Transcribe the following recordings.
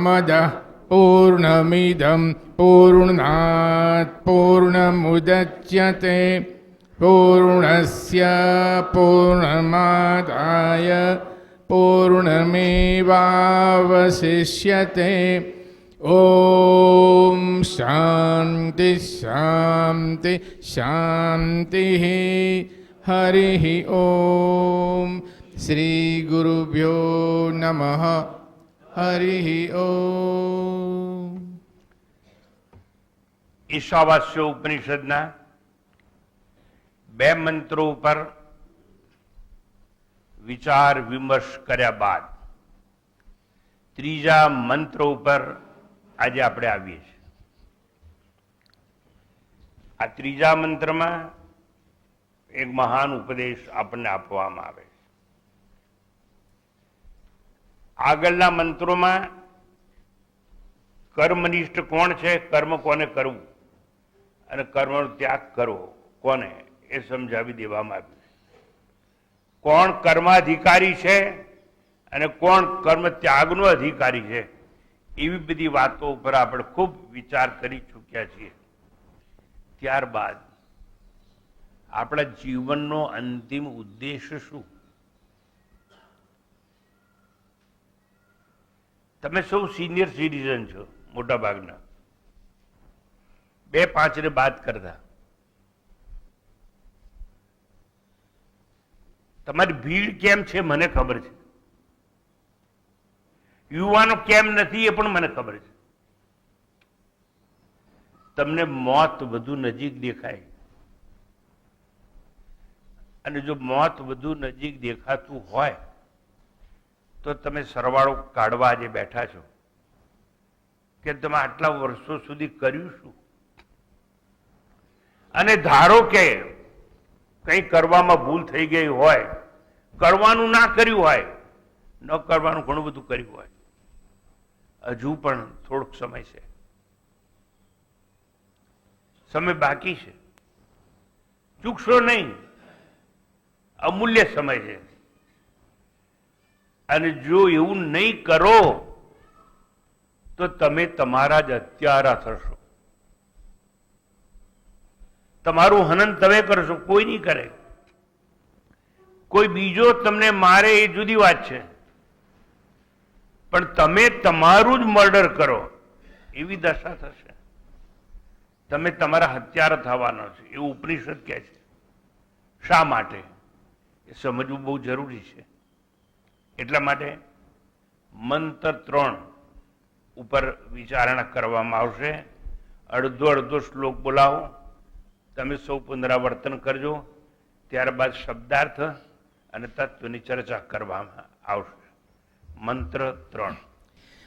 પૂર્ણમદઃ પૂર્ણમિદં પૂર્ણાત પૂર્ણમુદચ્યતે પૂર્ણસ્ય પૂર્ણમાદાય પૂર્ણમેવાવશિષ્યતે. ઓમ શાંતિ શાંતિ શાંતિ. હરિ ઓમ. શ્રી ગુરુભ્યો નમઃ. હરિ ઓમ. ઈશાવાસ્ય ઉપનિષદના 2 મંત્રો ઉપર વિચાર વિમર્શ કર્યા બાદ ત્રીજા મંત્ર ઉપર આજે આપણે આવીએ છીએ. આ ત્રીજા મંત્રમાં એક મહાન ઉપદેશ આપણને આપવામાં આવે છે. આગળના મંત્રોમાં કર્મનિષ્ઠ કોણ છે, કર્મ કોને કરવું અને કર્મનો ત્યાગ કરવો કોને, એ સમજાવી દેવામાં આવ્યું છે. કોણ કર્માધિકારી છે અને કોણ કર્મ ત્યાગનો અધિકારી છે, એવી બધી વાતો ઉપર આપણે ખૂબ વિચાર કરી ચૂક્યા છીએ. ત્યારબાદ આપણા જીવનનો અંતિમ ઉદ્દેશ શું? તમે સૌ સિનિયર સિટીઝન છો, મોટા ભાગના 2-5 ને બાદ કરતા. તમારી ભીડ કેમ છે મને ખબર છે, યુવાનો કેમ નથી એ પણ મને ખબર છે. તમને મોત વધુ નજીક દેખાય, અને જો મોત વધુ નજીક દેખાતું હોય તો તમે સરવાળો કાઢવા આજે બેઠા છો કે તમે આટલા વર્ષો સુધી કર્યું શું. અને ધારો કે કંઈ કરવામાં ભૂલ થઈ ગઈ હોય, કરવાનું ના કર્યું હોય, ન કરવાનું ઘણું બધું કર્યું હોય, હજુ પણ થોડોક સમય છે, સમય બાકી છે, ચૂકશો નહીં, અમૂલ્ય સમય છે. અને જો એવું નહીં કરો તો તમે તમારા જ હત્યારા થશો. તમારું હનન તમે કરશો, કોઈ નહીં કરે. કોઈ બીજો તમને મારે એ જુદી વાત છે, પણ તમે તમારું જ મર્ડર કરો એવી દશા થશે. તમે તમારા હત્યારા થવાના છે એવું ઉપનિષદ કહે છે. શા માટે એ સમજવું બહુ જરૂરી છે. એટલા માટે મંત્ર 3 ઉપર વિચારણા કરવામાં આવશે. અડધો શ્લોક બોલાવો, તમે સૌ પુનરાવર્તન કરજો, ત્યારબાદ શબ્દાર્થ અને તત્વની ચર્ચા કરવામાં આવશે. મંત્ર 3.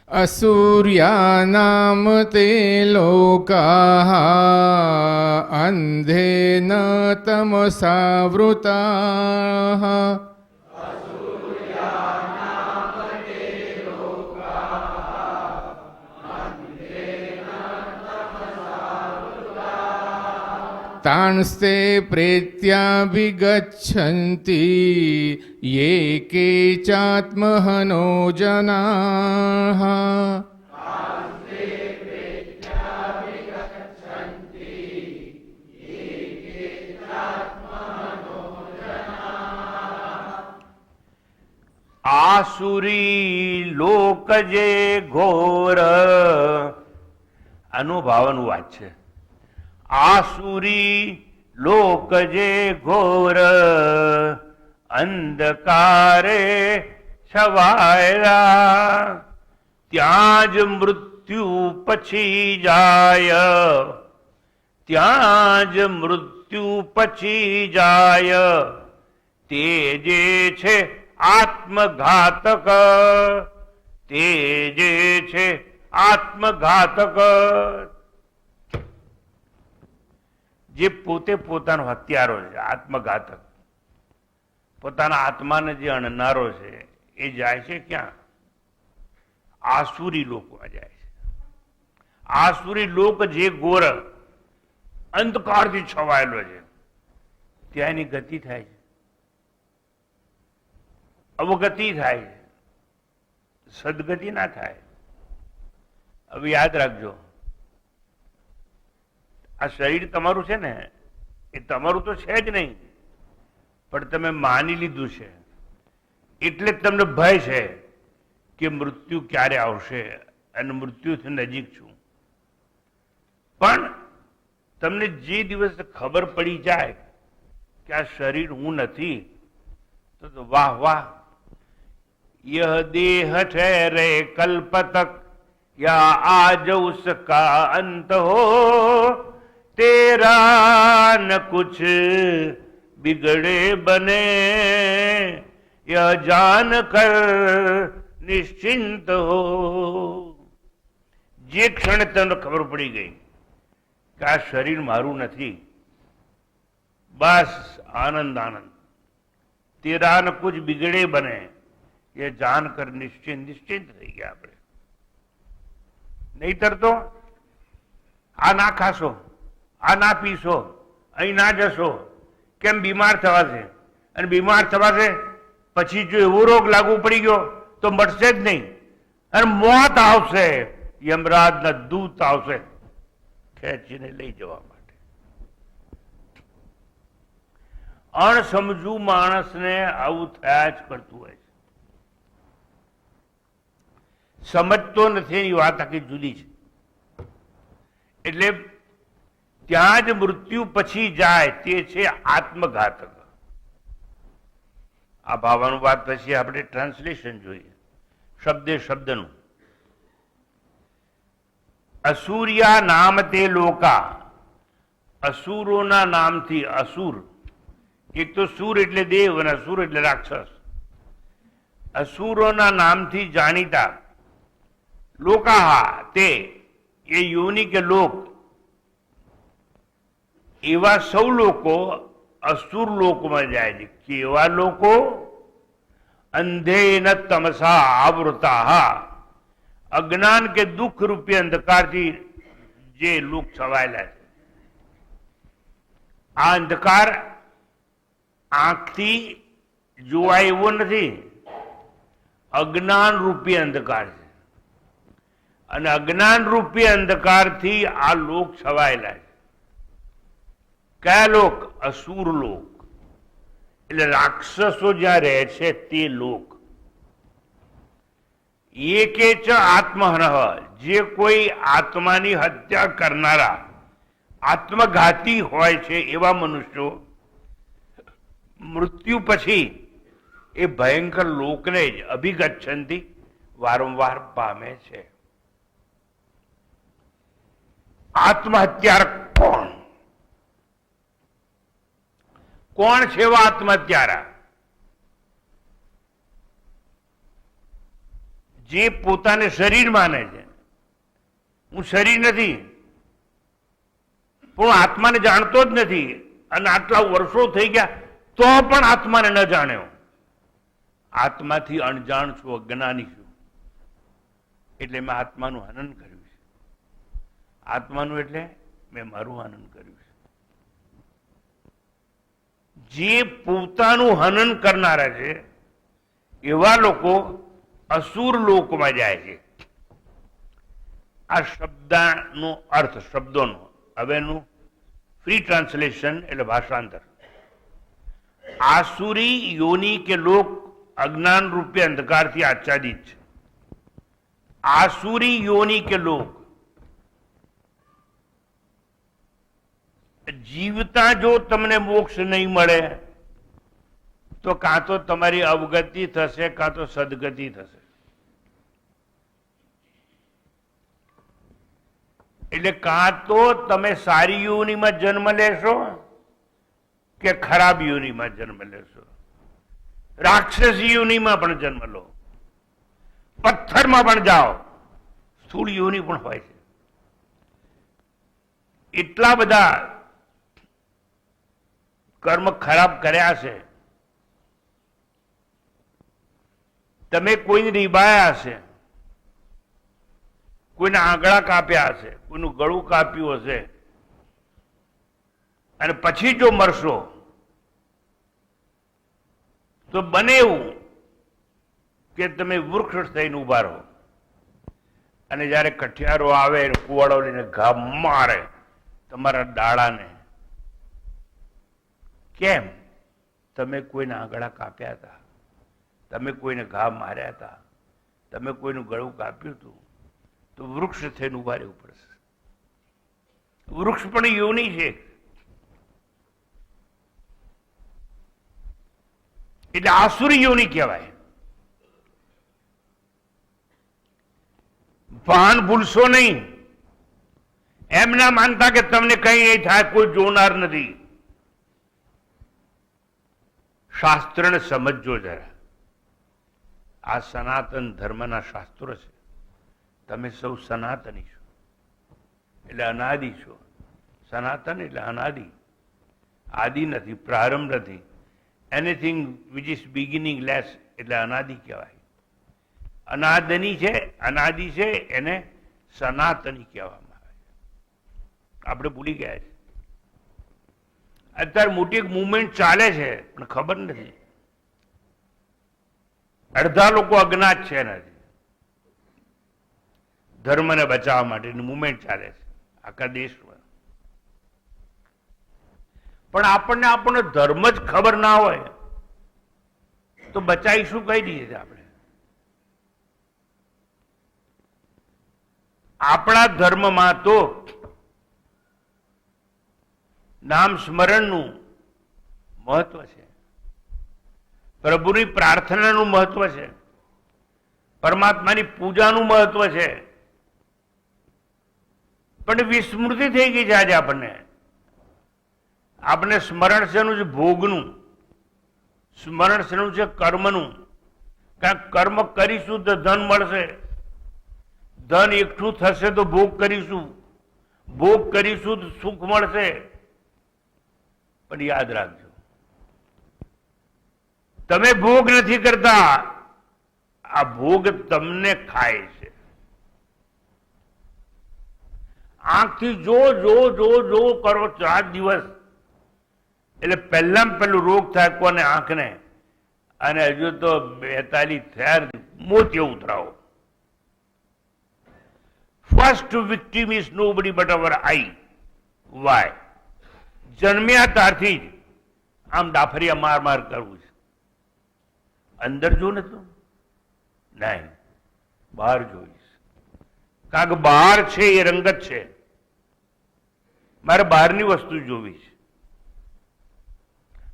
અસૂર્યાનામ તે લોકાઃ અંધેન તમસાવૃતાઃ તાંસ્તે પ્રેત્યાભિગચ્છન્તિ યે કેચાત્મહનો જનાઃ. આસુરી લોક જે ઘોર, અનુભાવનું વાત છે. આસુરી લોક જે ઘોર અંધકારે છવાયેલા, ત્યાં જ મૃત્યુ પછી જાય, ત્યાં જ મૃત્યુ પછી જાય. તે જે છે આત્મઘાતક, તે જે છે આત્મઘાતક. જે પોતે પોતાનો હત્યારો છે, આત્મઘાતક, પોતાના આત્માને જે અણનારો છે, એ જાય છે ક્યાં? આસુરી લોકમાં જાય છે. આસુરી લોક જે ઘોર અંધકારથી છવાયેલો છે, ત્યાં એની ગતિ થાય છે, અવગતિ થાય છે, સદગતિ ના થાય. હવે યાદ રાખજો, આ શરીર તમારું છે ને, એ તમારું તો છે જ નહીં, પણ તમે માની લીધું છે એટલે જ તમને ભય છે કે મૃત્યુ ક્યારે આવશે અને મૃત્યુથી નજીક છું. પણ તમને જે દિવસ ખબર પડી જાય કે આ શરીર હું નથી, તો વાહ વાહ, यह देह ठहरे कल्प तक या आज उसका अंत हो, तेरा न कुछ बिगड़े बने यह जान कर निश्चिंत हो. જે ક્ષણે તમને ખબર પડી ગઈ કે આ શરીર મારું નથી, બસ આનંદ આનંદ. તેરા ન કુછ બિગડે બને એ જાન કર નિશ્ચિંત થઈ ગયા આપણે. નહીતર તો આ ના ખાશો, આ ના પીશો, અહીં ના જશો, કેમ બીમાર થવાશે, અને બીમાર થવાશે પછી જો એવો રોગ લાગુ પડી ગયો તો મટશે જ નહીં, અને મોત આવશે, યમરાજના દૂત આવશે ખેંચીને લઈ જવા માટે. અણસમજુ માણસને આવું થયા જ કરતું હોય છે. સમજતો નથી એની વાત આખી જુદી છે. એટલે ત્યાં જ મૃત્યુ પછી જાય તે છે આત્મઘાતક. આ ભાવાનું વાત પછી આપણે ટ્રાન્સલેશન જોઈએ શબ્દે શબ્દનું. અસુર્યા નામ તે લોકા, અસુરોના નામથી, અસુર એક તો સુર એટલે દેવ અને અસુર એટલે રાક્ષસ. અસુરોના નામથી જાણીતા લોકાહા તે, એ યોનિ કે લોક, એવા સૌ લોકો અસુર લોકમાં જાય છે. કેવા લોકો? અંધેન તમસા આવૃતા, અજ્ઞાન કે દુઃખ રૂપી અંધકારથી જે લોક છવાયેલા છે. આ અંધકાર આંખથી જોવાય એવો નથી, અજ્ઞાન રૂપી અંધકાર છે. અને અજ્ઞાન રૂપી અંધકારથી આ લોક છવાયેલા છે. કયા લોક? અસુર લોક, એટલે રાક્ષસો જ્યાં રહે છે તે લોક. એ કે ચ આત્મહન, જે કોઈ આત્માની હત્યા કરનારા આત્મઘાતી હોય છે એવા મનુષ્યો મૃત્યુ પછી એ ભયંકર લોકને જ અભિગચ્છંતી, વારંવાર પામે છે. આત્મહત્યારક કોણ? કોણ છે એવા આત્મહત્યારા? જે પોતાને શરીર માને છે. હું શરીર નથી, પણ આત્માને જાણતો જ નથી, અને આટલા વર્ષો થઈ ગયા તો પણ આત્માને ન જાણ્યો. આત્માથી અણજાણ છું, અજ્ઞાની છું, એટલે મેં આત્માનું હનન કર્યું છે. આત્માનું એટલે મેં મારું હનન કર્યું છે. જે પોતાનું હનન કરનારા છે એવા લોકો અસુર લોકમાં જાય છે. આ શબ્દનો અર્થ, શબ્દોનો હવેનું ફ્રી ટ્રાન્સલેશન એટલે ભાષાંતર. આસુરી યોની કે લોક અજ્ઞાન રૂપે અંધકારથી આચ્છાદિત છે. આસુરી યોની કે લોક, જીવતા જો તમને મોક્ષ નહીં મળે તો કાં તો તમારી અવગતિ થશે, કાં તો સદગતિ થશે. એટલે કાં તો તમે સારી યોનિમાં જન્મ લેશો કે ખરાબ યોનિમાં જન્મ લેશો. રાક્ષસી યોનિમાં પણ જન્મ લો, પથ્થરમાં પણ જાઓ, સ્થૂળ યોનિ પણ હોય છે. એટલા બધા કર્મ ખરાબ કર્યા છે, તમે કોઈને રીબાયા હશે, કોઈના આંગળા કાપ્યા હશે, કોઈનું ગળું કાપ્યું હશે, અને પછી જો મરશો તો બને એવું કે તમે વૃક્ષ થઈને ઉભા રહો. અને જ્યારે કઠિયારો આવે કુવાડો લઈને ઘા મારે તમારા દાડાને, કેમ? તમે કોઈના આંગળા કાપ્યા હતા, તમે કોઈને ઘા માર્યા હતા, તમે કોઈનું ગળું કાપ્યું હતું, તો વૃક્ષ થઈને ઉભા રહેવું પડશે. વૃક્ષ પણ યોની છે, એટલે આસુરી યોની કહેવાય. ભાન ભૂલશો નહીં. એમ ના માનતા કે તમને કઈ નહીં થાય, કોઈ જોનાર નથી. શાસ્ત્રને સમજજો જરા. આ સનાતન ધર્મના શાસ્ત્રો છે. તમે સૌ સનાતની છો એટલે અનાદિ છો. સનાતન એટલે અનાદિ, આદિ નથી, પ્રારંભ નથી. Anything which is beginningless એટલે અનાદિ કહેવાય. અનાદની છે, અનાદિ છે, એને સનાતની કહેવામાં આવે. આપણે ભૂલી ગયા છે. અત્યારે મોટી એક મુવમેન્ટ ચાલે છે પણ ખબર નથી. અડધા લોકો અજ્ઞાત છે એનાથી. ધર્મને બચાવવા માટેની મુવમેન્ટ ચાલે છે આખા દેશમાં. પણ આપણને ધર્મ જ ખબર ના હોય તો બચાવીશું કઈ રીતે આપણે? આપણા ધર્મમાં તો નામ સ્મરણનું મહત્વ છે, પ્રભુની પ્રાર્થનાનું મહત્વ છે, પરમાત્માની પૂજાનું મહત્વ છે. પણ વિસ્મૃતિ થઈ ગઈ છે આજે આપણને. આપણે સ્મરણ શેનું છે? ભોગનું. સ્મરણ શેનું છે? કર્મનું. કાંઈક કર્મ કરીશું તો ધન મળશે, ધન એકઠું થશે તો ભોગ કરીશું, ભોગ કરીશું તો સુખ મળશે. પણ યાદ રાખજો, તમે ભોગ નથી કરતા, આ ભોગ તમને ખાય છે. આંખથી જો જો જો જો કરો 4 દિવસ એટલે પહેલામાં પહેલું રોગ થાય કોને? આંખને. અને હજુ તો 42 થયા મોતિયો ઉતરાવો. First victim is nobody but our eye. Why? જન્મ્યા ત્યારથી જ આમ ડાફરિયા માર માર કરવું છે. અંદર જો નતું નહીં, બહાર જોઈશ. કારણ કે બહાર છે એ રંગત છે, મારે બહારની વસ્તુ જોવી છે,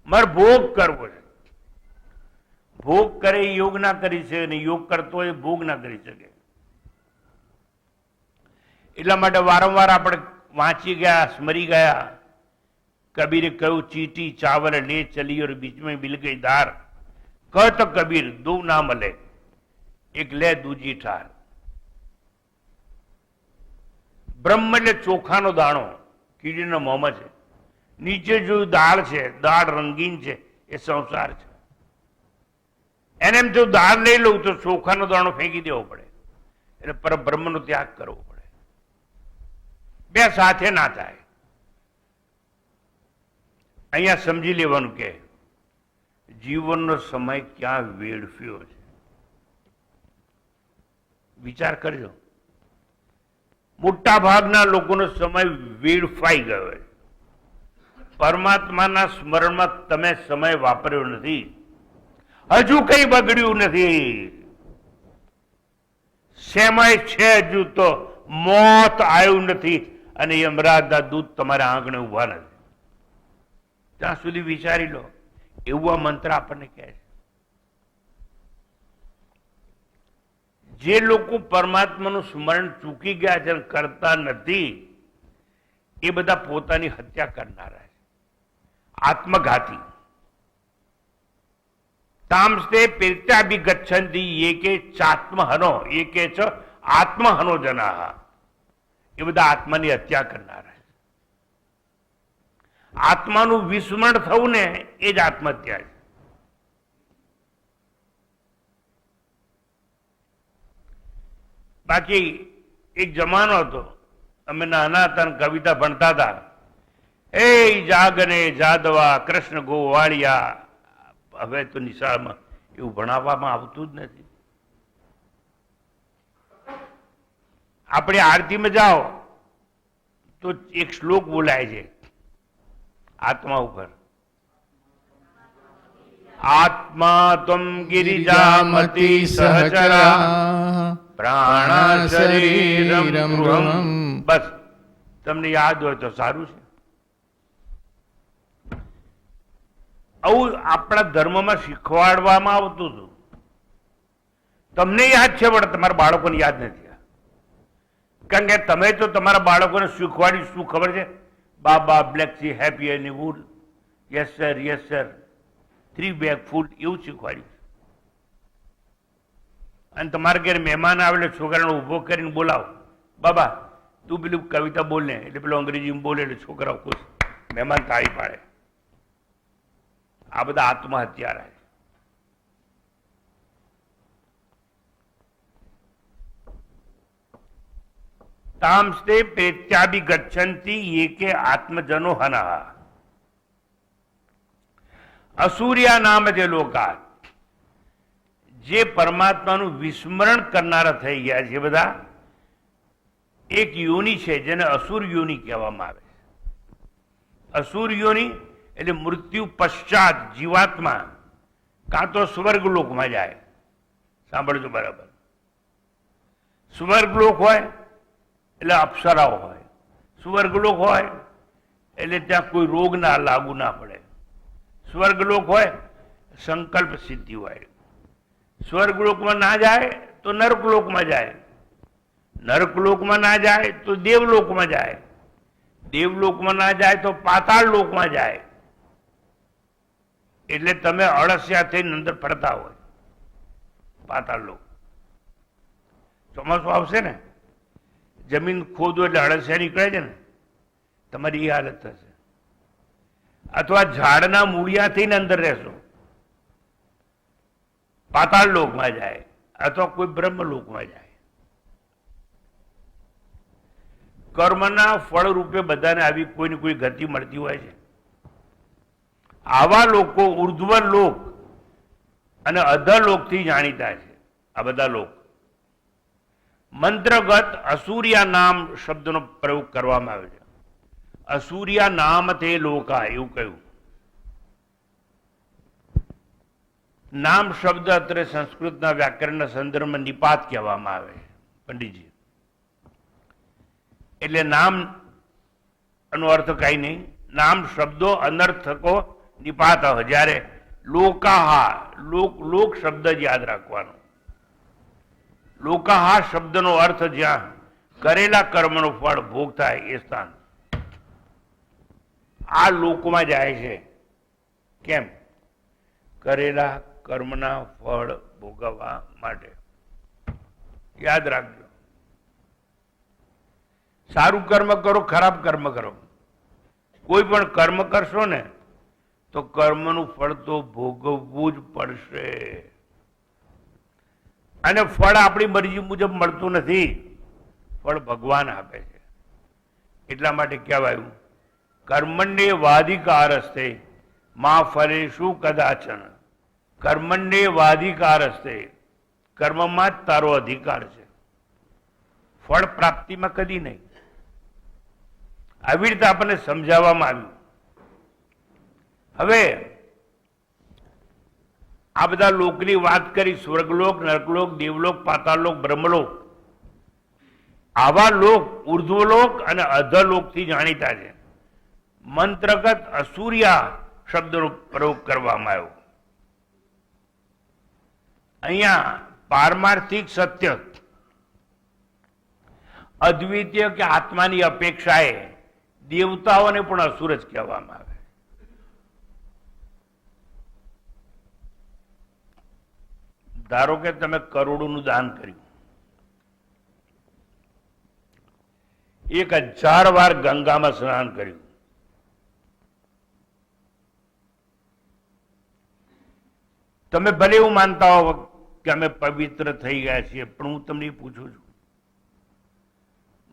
મારે ભોગ કરવો છે. ભોગ કરે એ યોગ ના કરી શકે, અને યોગ કરતો એ ભોગ ના કરી શકે. એટલા માટે વારંવાર આપણે વાંચી ગયા, સ્મરી ગયા. કબીરે કહ્યું, ચીટી ચાવલ લે ચલી और बीच में मिल गई धार. कहत कबीर दो ना मले, एक ले दूजी ठार. બ્રહ્મ એટલે ચોખાનો દાણો, કીડીના મોંમાં છે. નીચે જોયું દાળ છે, દાળ રંગીન છે, એ સંસાર છે. એને એમ જો દાળ લઈ લઉં તો ચોખાનો દાણો ફેંકી દેવો પડે, એટલે પરબ્રહ્મનો ત્યાગ કરવો પડે. બે સાથે ના થાય. અહીંયા સમજી લેવાનું કે જીવનનો સમય ક્યાં વેડફ્યો છે. વિચાર કરજો. મોટા ભાગના લોકોનો સમય વેડફાઈ ગયો છે. પરમાત્માના સ્મરણમાં તમે સમય વાપર્યો નથી. હજુ કઈ બગડ્યું નથી. સમય છે હજુ તો, મોત આવ્યું નથી અને યમરાજના દૂત તમારા આંગણે ઉભા નથી. ત્યાં સુધી વિચારી લો. એવું આ મંત્ર આપણને કહે છે. જે લોકો પરમાત્માનું સ્મરણ ચૂકી ગયા છે, કરતા નથી, એ બધા પોતાની હત્યા કરનારા છે, આત્મઘાતી. તામસ્તે પેત્યાભિ ગચ્છન્તિ એકે ચાત્મહનો, એકે ચ આત્મહનો જનાહ. એ બધા આત્માની હત્યા કરનારા છે. આત્માનું વિસ્મરણ થવું ને એ જ આત્મહત્યા છે. બાકી એક જમાનો હતો, અમે નાના હતા, કવિતા ભણતા હતા. એ જાગને જાદવા કૃષ્ણ ગોવાળિયા. હવે તો નિશાળમાં એવું ભણાવવામાં આવતું જ નથી. આપણે આરતીમાં જાઓ તો એક શ્લોક બોલાય છે આત્મા ઉપર, આત્મા ત્વમ ગિરિજામતિ સહચરા પ્રાણ શરીરમ ગૃહમ. બસ તમને યાદ હોય તો સારું છે. આવું આપણા ધર્મમાં શીખવાડવામાં આવતું હતું. તમને યાદ છે પણ તમારા બાળકોને યાદ નથી. કારણ કે તમે તો તમારા બાળકોને શીખવાડ્યું શું ખબર છે? Baa baa black sheep happy any wood, yes sir 3 bag food, એવું શીખવાડ્યું. અને તમારા ઘરે મહેમાન આવે એટલે છોકરાને ઉભો કરીને બોલાવો, બાબા તું પેલું કવિતા બોલ ને, એટલે પેલું અંગ્રેજીમાં બોલે એટલે છોકરાઓ ખુશ, મહેમાન તાળી પાડે. આ બધા આત્મહત્યા. તામસ્તે પ્રેત્યાભિ ગચ્છન્તિ ये के આત્મજનો હનઃ. અસૂર્યા નામ જે લોકા, જે પરમાત્માનું વિસ્મરણ કરનારા થઈ ગયા છે બધા, એક યોનિ છે જેને અસુર યોનિ કહેવામાં આવે છે. અસુર યોનિ એટલે મૃત્યુ પશ્ચાત જીવાત્મા કાં તો સ્વર્ગલોકમાં જાય. સાંભળજો બરાબર. સ્વર્ગલોક હોય એટલે અપ્સરાઓ હોય, સ્વર્ગલોક હોય એટલે ત્યાં કોઈ રોગ ના લાગુ ના પડે, સ્વર્ગલોક હોય સંકલ્પ સિદ્ધિ હોય. સ્વર્ગલોકમાં ના જાય તો નરકલોકમાં જાય, નરકલોકમાં ના જાય તો દેવલોકમાં જાય, દેવલોકમાં ના જાય તો પાતાળ લોકમાં જાય. એટલે તમે અળસિયા થઈને અંદર ફરતા હોય પાતાળ લોક. ચોમાસું આવશે ને, જમીન ખોદો એટલે અળસિયા નીકળે છે ને, તમારી એ હાલત થશે. અથવા ઝાડના મૂળિયા થઈને અંદર રહેશો, પાતાળ લોકમાં જાય અથવા કોઈ બ્રહ્મલોકમાં જાય. કર્મના ફળ રૂપે બધાને આવી કોઈની કોઈ ગતિ મળતી હોય છે. આવા લોકો ઉર્ધ્વ લોક અને અધલોકથી જાણીતા છે. આ બધા લોક મંત્રગત અસૂર્યા નામ શબ્દનો પ્રયોગ કરવામાં આવ્યો છે. અસૂર્યા નામ તે લોકા એવું કહ્યું. નામ શબ્દ અત્રે સંસ્કૃતના વ્યાકરણના સંદર્ભમાં નિપાત કહેવામાં આવે છે પંડિતજી. એટલે નામ નો અર્થ કઈ નહીં, નામ શબ્દો અનર્થકો નિપાત. જ્યારે લોકાહા, લોક શબ્દ જ યાદ રાખવાનો. લોકાહા શબ્દનો અર્થ જ્યાં કરેલા કર્મનું ફળ ભોગ થાય એ સ્થાન. આ લોકમાં જાય છે. કેમ? કરેલા કર્મના ફળ ભોગવવા માટે. યાદ રાખજો. સારું કર્મ કરો, ખરાબ કર્મ કરો, કોઈ પણ કર્મ કરશો ને તો કર્મનું ફળ તો ભોગવવું જ પડશે. અને ફળ આપણી મરજી મુજબ મળતું નથી, ફળ ભગવાન આપે છે. એટલા માટે કહેવાયું કર્મણ્ય વાધિકારસ્તે મા ફલેષુ કદાચન. કર્મણ્ય વાધિકારસ્તે, કર્મમાં જ તારો અધિકાર છે, ફળ પ્રાપ્તિમાં કદી નહીં. આવી રીતે આપણને સમજાવવામાં આવ્યું. હવે આ બધા લોકની વાત કરી, સ્વર્ગલોક, નરકલોક, દેવલોક, પાતાળલોક, બ્રહ્મલોક. આવા લોક ઉર્ધ્વલોક અને અધલોકથી જાણીતા છે. મંત્રગત અસૂર્યા શબ્દનો પ્રયોગ કરવામાં આવ્યો. અહીંયા પારમાર્થિક સત્ય અદ્વિતીય કે આત્માની અપેક્ષાએ દેવતાઓને પણ અસુર જ કહેવામાં આવે. ધારો કે તમે કરોડોનું દાન કર્યું, 1000 વાર ગંગામાં સ્નાન કર્યું, તમે ભલે એવું માનતા હો કે અમે પવિત્ર થઈ ગયા છીએ, પણ હું તમને પૂછું છું,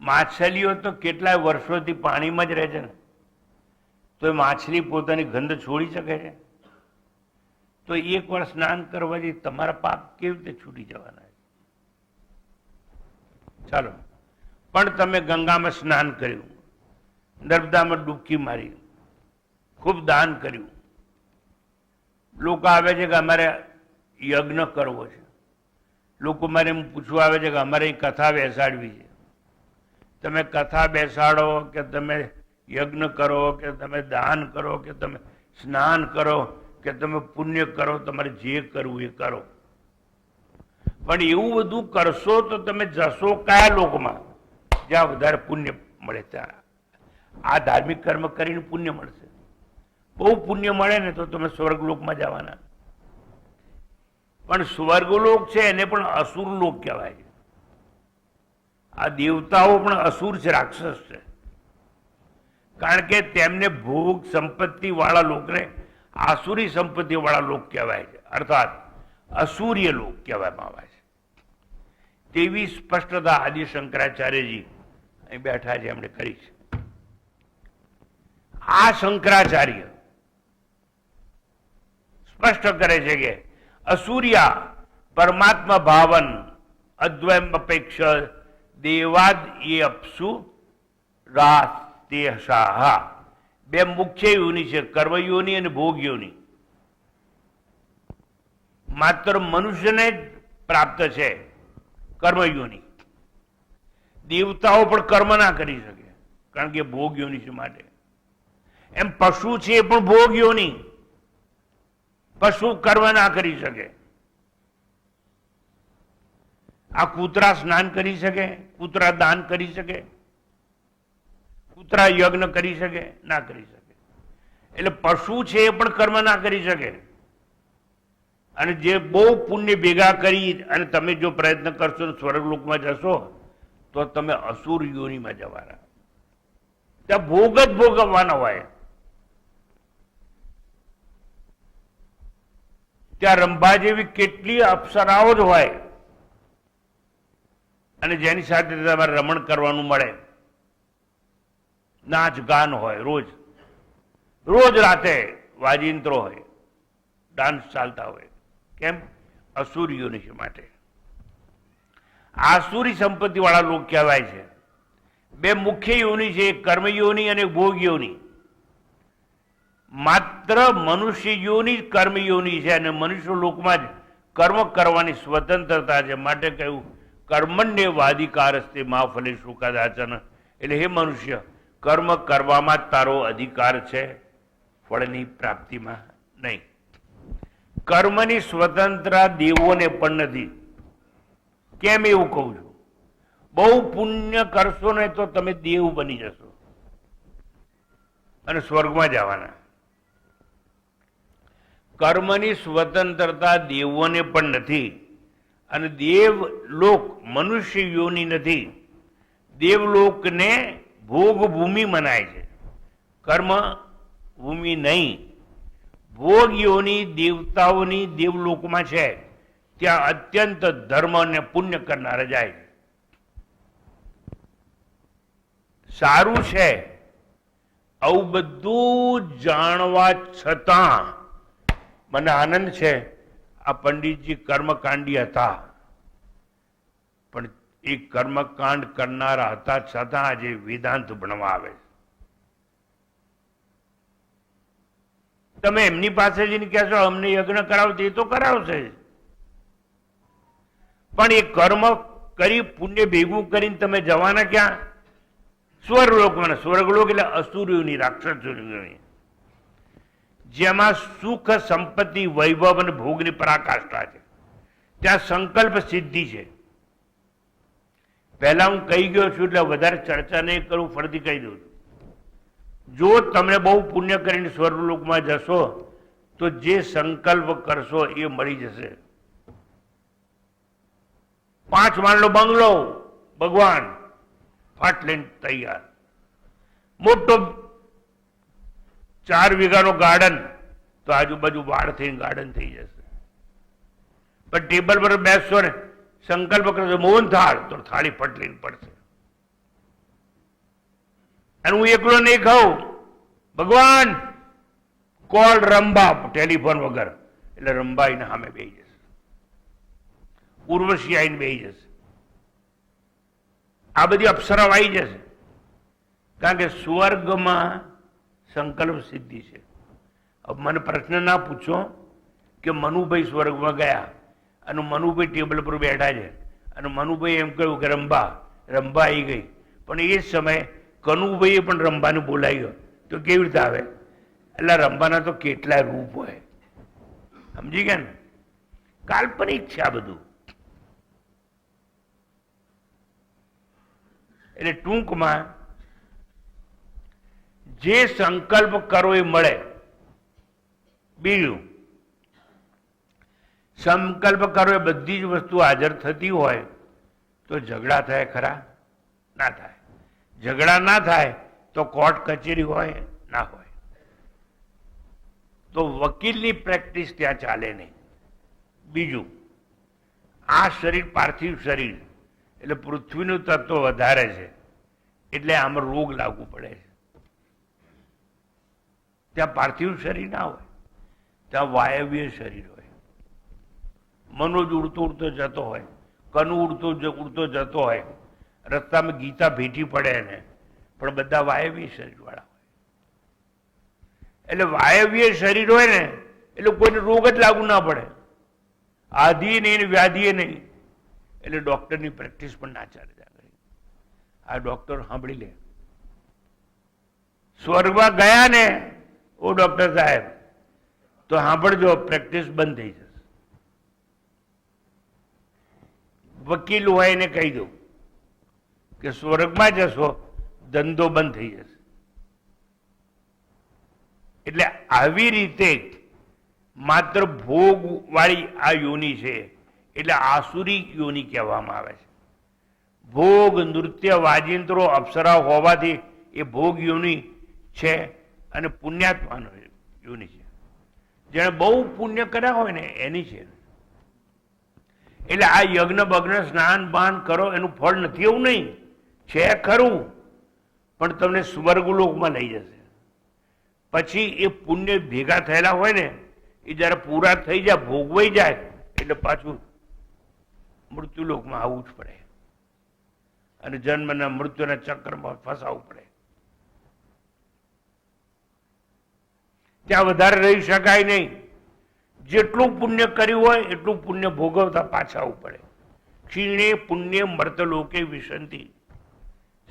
માછલીઓ તો કેટલાય વર્ષોથી પાણીમાં જ રહે છે ને, તો એ માછલી પોતાની ગંધ છોડી શકે છે? તો એક વાર સ્નાન કરવાથી તમારા પાપ કેવી રીતે છૂટી જવાના? ચાલો પણ તમે ગંગામાં સ્નાન કર્યું, નર્મદામાં ડૂબકી મારી, ખૂબ દાન કર્યું. લોકો આવે છે કે અમારે યજ્ઞ કરવો છે, લોકો મારે એમ પૂછવા આવે છે કે અમારે અહીં કથા બેસાડવી છે. તમે કથા બેસાડો કે તમે યજ્ઞ કરો કે તમે દાન કરો કે તમે સ્નાન કરો કે તમે પુણ્ય કરો, તમારે જે કરવું એ કરો. પણ એવું બધું કરશો તો તમે જશો કયા લોકમાં? જ્યાં વધારે પુણ્ય મળે ત્યાં. આ ધાર્મિક કર્મ કરીને પુણ્ય મળશે. બહુ પુણ્ય મળે ને તો તમે સ્વર્ગલોકમાં જવાના. પણ સ્વર્ગલોક છે એને પણ અસુર લોક કહેવાય છે. આ દેવતાઓ પણ અસુર છે, રાક્ષસ છે. કારણ કે તેમને ભોગ સંપત્તિ વાળા લોકને આસુરી સંપત્તિ વાળા લોક કહેવાય છે, અર્થાત અસૂર્ય લોક કહેવામાં આવે છે. તેવી સ્પષ્ટતા આદિ શંકરાચાર્યજી અહીં બેઠા છે એમણે કરી છે. આ શંકરાચાર્ય સ્પષ્ટ કરે છે કે અસૂર્યા પરમાત્મા ભાવન અદ્વયમ અપેક્ષ દેવાદ એ અપસુ રાસ્તેશાહ. બે મુખ્ય યોની છે, કર્મયોની અને ભોગ યોની. માત્ર મનુષ્યને જ પ્રાપ્ત છે કર્મયોની. દેવતાઓ પણ કર્મ ના કરી શકે કારણ કે ભોગ યોની છે માટે. એમ પશુ છે એ પણ ભોગ યોની, પશુ કર્મ ના કરી શકે. આ કૂતરા સ્નાન કરી શકે, કૂતરા દાન કરી શકે, કૂતરા યજ્ઞ કરી શકે? ના કરી શકે. એટલે પશુ છે એ પણ કર્મ ના કરી શકે. અને જે બહુ પુણ્ય ભેગા કરી અને તમે જો પ્રયત્ન કરશો ને સ્વર્ગલોકમાં જશો તો તમે અસુર યોનિમાં જવાના. ત્યાં ભોગ જ ભોગવવાના હોય. ત્યાં રંભા જેવી કેટલી અપ્સરાઓ જ હોય અને જેની સાથે તમારે રમણ કરવાનું મળે. નાચ ગાન હોય, રોજ રોજ રાતે વાજિંત્રો હોય, ડાન્સ ચાલતા હોય. કેમ? અસુરીઓની છે માટે. આસુરી સંપત્તિ વાળા લોક કહેવાય છે. બે મુખ્ય યોની છે, કર્મયોની અને ભોગ યોની. માત્ર મનુષ્ય યોની કર્મયોની છે અને મનુષ્ય લોકમાં જ કર્મ કરવાની સ્વતંત્રતા છે. માટે કહ્યું કર્મણ્ય વાધિકાર હસ્તે મા ફલે સુખાદાચન. એટલે હે મનુષ્ય, કર્મ કરવામાં જ તારો અધિકાર છે, ફળની પ્રાપ્તિમાં નહીં. કર્મની સ્વતંત્રતા દેવોને પણ નથી. કેમ એવું કહું છું? બહુ પુણ્ય કરશો ને તો તમે દેવ બની જશો અને સ્વર્ગમાં જવાના. કર્મની સ્વતંત્રતા દેવોને પણ નથી અને દેવલોક મનુષ્ય યોની નથી. દેવલોકને ભોગ ભૂમિ મનાય છે, કર્મ ભૂમિ નહીં. ભોગ યોની દેવતાઓની દેવલોકમાં છે, ત્યાં અત્યંત ધર્મ અને પુણ્ય કરનારા જાય છે. સારું છે. આવું બધું જાણવા છતાં મને આનંદ છે. આ પંડિતજી કર્મકાંડી હતા, પણ એ કર્મકાંડ કરનારા હતા છતાં આજે વેદાંત ભણવા આવે છે. તમે એમની પાસે જઈને કહેશો અમને યજ્ઞ કરાવશે, એ તો કરાવશે, પણ એ કર્મ કરી પુણ્ય ભેગું કરીને તમે જવાના ક્યાં? સ્વર્ગલોકમાં. સ્વર્ગલોક એટલે અસુરોની, રાક્ષસોની, જેમાં સુખ સંપત્તિ વૈભવ અને ભોગની પરાકાષ્ઠા છે. ત્યાં સંકલ્પ સિદ્ધિ છે. પહેલા હું કહી ગયો છું એટલે વધારે ચર્ચા નહીં કરું, ફરીથી કહી દઉં છું. જો તમે બહુ પુણ્ય કરીને સ્વર્ગલોકમાં જશો તો જે સંકલ્પ કરશો એ મળી જશે. 5 માળનો બંગલો, ભગવાન ફાટ લઈને તૈયાર. મોટો 4 વીઘાનો ગાર્ડન, તો આજુબાજુ વાડ થઈને ગાર્ડન થઈ જશે. પણ ટેબલ પર બેસશો ને સંકલ્પ કરશો મોહન થાળ, તો થાળી ફટ લઈને પડશે. અને હું એકલો નહીં ખાઉં, ભગવાન કોલ રંભા, ટેલિફોન વગર, એટલે રંભા એને સામે બેસી જશે, ઉર્વશી આવીને બેસી જશે. આ બધી અપ્સરાઓ આવી જશે, કારણ કે સ્વર્ગમાં સંકલ્પ સિદ્ધિ છે. હવે મને પ્રશ્ન ના પૂછો કે મનુભાઈ સ્વર્ગમાં ગયા અને મનુભાઈ ટેબલ પર બેઠા છે અને મનુભાઈ એમ કહ્યું કે રંભા આવી ગઈ, પણ એ જ સમયે કનુભાઈએ પણ રંભાને બોલાવ્યો તો કેવી રીતે આવે? એટલે રંભાના તો કેટલાય રૂપ હોય, સમજી ગયા ને? કાલ્પનિક છે આ બધું. એટલે ટૂંકમાં જે સંકલ્પ કરો એ મળે. બીજું, સંકલ્પ કરો એ બધી જ વસ્તુ હાજર થતી હોય તો ઝઘડા થાય ખરા? ના થાય. ઝઘડા ના થાય તો કોર્ટ કચેરી હોય ના હોય, તો વકીલની પ્રેક્ટિસ ત્યાં ચાલે નહીં. બીજું, આ શરીર પાર્થિવ શરીર એટલે પૃથ્વીનું તત્વ વધારે છે એટલે આમાં રોગ લાગુ પડે છે. ત્યાં પાર્થિવ શરીર ના હોય, ત્યાં વાયવ્ય શરીર હોય. મનોજ ઉડતો ઉડતો જતો હોય, કનુ ઉડતો જતો હોય, રસ્તામાં ગીતા ભેટી પડે એને, પણ બધા વાયવ્ય શરીર વાળા હોય. એટલે વાયવ્ય શરીર હોય ને એટલે કોઈને રોગ જ લાગુ ના પડે, આધિ નહીં વ્યાધિએ નહીં. એટલે ડોક્ટરની પ્રેક્ટિસ પણ ના ચાલે. આ ડોક્ટર સાંભળી લે, સ્વર્ગમાં ગયા ને ઓ ડોક્ટર સાહેબ તો સાંભળજો, પ્રેક્ટિસ બંધ થઈ જશે. વકીલ હોય એને કહી દઉં કે સ્વર્ગમાં જશો ધંધો બંધ થઈ જશે. એટલે આવી રીતે માત્ર ભોગ વાળી આ યોની છે એટલે આસુરી યોની કહેવામાં આવે છે. ભોગ, નૃત્ય, વાજિંત્રો, અપ્સરા હોવાથી એ ભોગ યોની છે અને પુણ્યાત્માનો યોની છે. જેણે બહુ પુણ્ય કર્યા હોય ને એની છે. એટલે આ યજ્ઞ બગ્ન સ્નાન બાન કરો એનું ફળ નથી એવું નહીં, છે ખરું, પણ તમને સ્વર્ગલોકમાં લઈ જશે. પછી એ પુણ્ય ભેગા થયેલા હોય ને એ જયારે પૂરા થઈ જાય, ભોગવાઈ જાય એટલે પાછું મૃત્યુલોકમાં આવવું જ પડે અને જન્મના મૃત્યુના ચક્રમાં ફસાવવું પડે. ત્યાં વધારે રહી શકાય નહીં. જેટલું પુણ્ય કર્યું હોય એટલું પુણ્ય ભોગવતા પાછા આવવું પડે. ક્ષીણે પુણ્ય મર્તલોકે વિશંતિ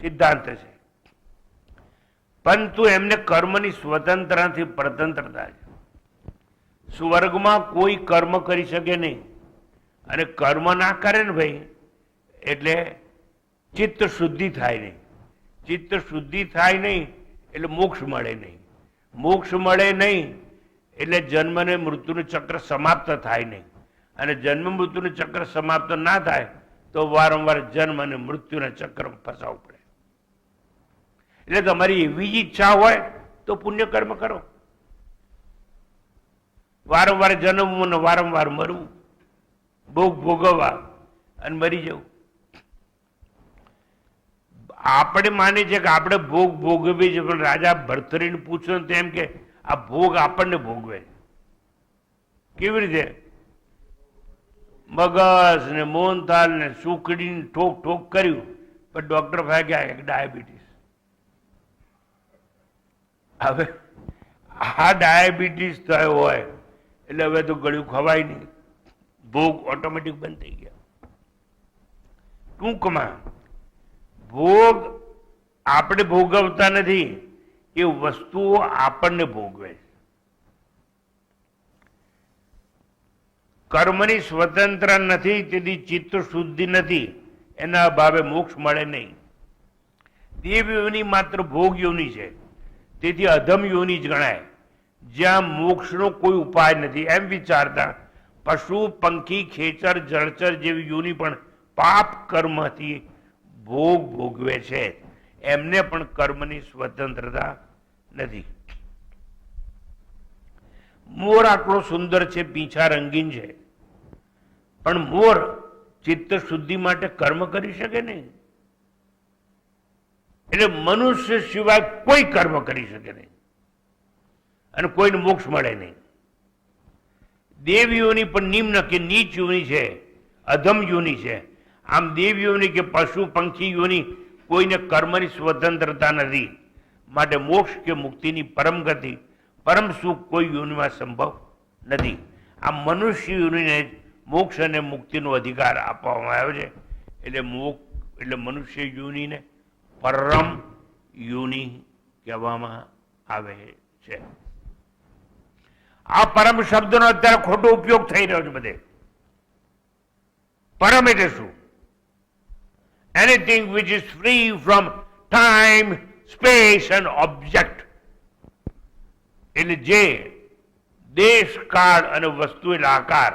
સિદ્ધાંત છે. પરંતુ એમને કર્મની સ્વતંત્રતાથી પરતંત્રતા છે. સ્વર્ગમાં કોઈ કર્મ કરી શકે નહીં, અને કર્મ ના કરે ને ભાઈ એટલે ચિત્ત શુદ્ધિ થાય નહીં. ચિત્ત શુદ્ધિ થાય નહીં એટલે મોક્ષ મળે નહીં. મોક્ષ મળે નહીં એટલે જન્મ અને મૃત્યુનું ચક્ર સમાપ્ત થાય નહીં, અને જન્મ મૃત્યુનું ચક્ર સમાપ્ત ના થાય તો વારંવાર જન્મ અને મૃત્યુના ચક્રમાં ફસાવવું પડે. એટલે તમારી એવી જ ઈચ્છા હોય તો પુણ્ય કર્મ કરો. વારંવાર જન્મવું ને વારંવાર મરવું, ભોગ ભોગવવા અને મરી જવું. આપણે માની છે કે આપણે ભોગ ભોગવીએ છીએ, પણ રાજા ભર્તરીને પૂછો ને તેમ કે આ ભોગ આપણને ભોગવે. કેવી રીતે? મગજ ને મોહનથાલ ને સુખડી ઠોક ઠોક કર્યું, પણ ડોક્ટર ભાઈ ગયા ડાયાબિટીસ. હવે આ ડાયાબિટીસ થયો હોય એટલે હવે તો ગળ્યું ખવાય નહીં, ભોગ ઓટોમેટિક બંધ થઈ ગયા. ટૂંકમાં ભોગ આપણે ભોગવતા નથી, એ વસ્તુઓ આપણને ભોગવે છે. કર્મની સ્વતંત્ર નથી તેથી ચિત્ત શુદ્ધિ નથી, એના અભાવે મોક્ષ મળે નહીં. દેવ યોની માત્ર ભોગ યોની છે, તેથી અધમ યોની જ ગણાય, જ્યાં મોક્ષનો કોઈ ઉપાય નથી. એમ વિચારતા પશુ, પંખી, ખેચર, જળચર જેવી યોની પણ પાપ કર્મથી ભોગ ભોગવે છે. એમને પણ કર્મની સ્વતંત્રતા નથી. મોર આટલો સુંદર છે, પીંછા રંગીન છે, પણ મોર ચિત્ત શુદ્ધિ માટે કર્મ કરી શકે નહીં. એટલે મનુષ્ય સિવાય કોઈ કર્મ કરી શકે નહીં અને કોઈને મોક્ષ મળે નહીં. દેવ યોની પણ નિમ્ન કે નીચ યોની છે, અધમ યોની છે. આમ દેવ યોની કે પશુ પંખી યોની કોઈને કર્મની સ્વતંત્રતા નથી, માટે મોક્ષ કે મુક્તિની પરમ ગતિ પરમ સુખ કોઈ યોનિમાં સંભવ નથી. આ મનુષ્ય યોનિને મોક્ષ અને મુક્તિનો અધિકાર આપવામાં આવ્યો છે. એટલે મનુષ્ય યોનિને પરમ યોનિ કહેવામાં આવે છે. આ પરમ શબ્દનો અત્યારે ખોટો ઉપયોગ થઈ રહ્યો છે બધે. પરમ એટલે શું? Anything which is free from time, space and object. એટલે જે દેશ, કાળ અને વસ્તુ એટલે આકાર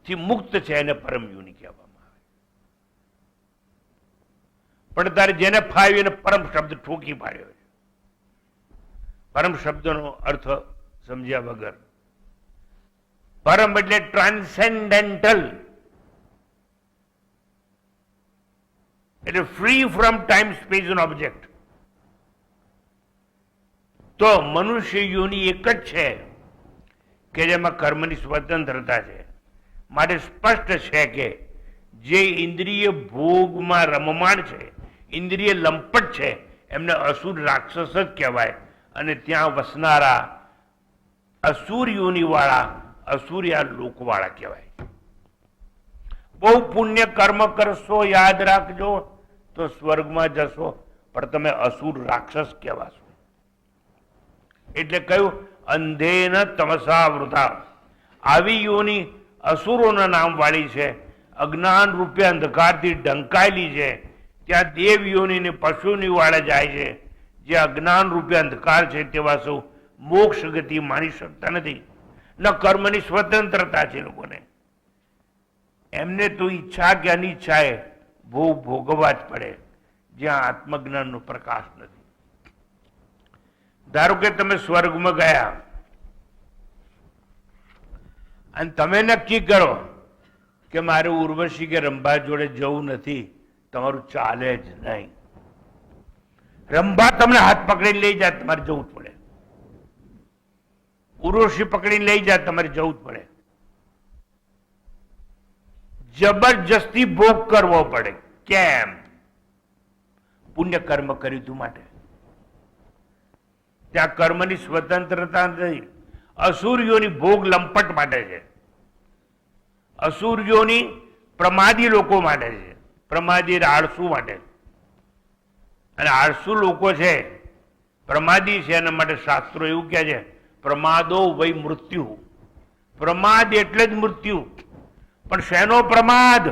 થી મુક્ત છે એને પરમ યોનિ કહેવામાં આવે. પણ તારે જેને ફાવ્યું એને પરમ શબ્દ ઠોકી પાડ્યો છે. પરમ શબ્દનો અર્થ સમજ્યા વગર, પરમ એટલે ટ્રાન્સેન્ડેન્ટલ, એટલે free from time, space and object. તો મનુષ્ય યોનિ એક જ છે કે જેમાં કર્મની સ્વતંત્રતા છે. માટે સ્પષ્ટ છે કે જે ઇન્દ્રિય ભોગમાં રમમાણ છે, ઇન્દ્રિય લંપટ છે, એમને અસુર રાક્ષસ જ કહેવાય. અને ત્યાં વસનારા અસુર યોનિ વાળા અસુરિયા લોકવાળા કહેવાય. બહુ પુણ્ય કર્મ કરશો, યાદ રાખજો, તો સ્વર્ગમાં જશો, પણ તમે અસુર રાક્ષસ કહેવાશો. એટલે કહ્યું અંધેન તમસા વૃથા. આવી યોની અસુરોના નામ વાળી છે, અજ્ઞાન રૂપે અંધકારથી ઢંકાયેલી છે. ત્યાં દેવ યોની ને પશુની વાળે જાય છે. જે અજ્ઞાન રૂપે અંધકાર છે તેવા સૌ મોક્ષ ગતિ માણી શકતા નથી. ન કર્મની સ્વતંત્રતા છે લોકોને. એમને તો ઈચ્છા કે અનિચ્છાએ ભોગ ભોગવવા જ પડે, જ્યાં આત્મજ્ઞાનનો પ્રકાશ નથી. ધારો કે તમે સ્વર્ગમાં ગયા અને તમે નક્કી કરો કે મારે ઉર્વશી કે રંભા જોડે જવું નથી, તમારું ચાલે જ નહીં. રંભા તમને હાથ પકડીને લઈ જાય, તમારે જવું જ પડે. ઉર્વશી પકડીને લઈ જાય, તમારે જવું જ પડે. જબરજસ્તી ભોગ કરવો પડે. કેમ? પુણ્ય કર્મ કર્યું તું માટે. ત્યાં કર્મની સ્વતંત્રતા નથી. અસુરીઓની ભોગ લંપટ માટે છે. અસુરીઓની પ્રમાદી લોકો માટે છે. પ્રમાદી આળસુ માટે. અને આળસુ લોકો છે, પ્રમાદી છે, એના માટે શાસ્ત્રો એવું કહે છે પ્રમાદો વય મૃત્યુ. પ્રમાદ એટલે જ મૃત્યુ. પણ શેનો પ્રમાદ?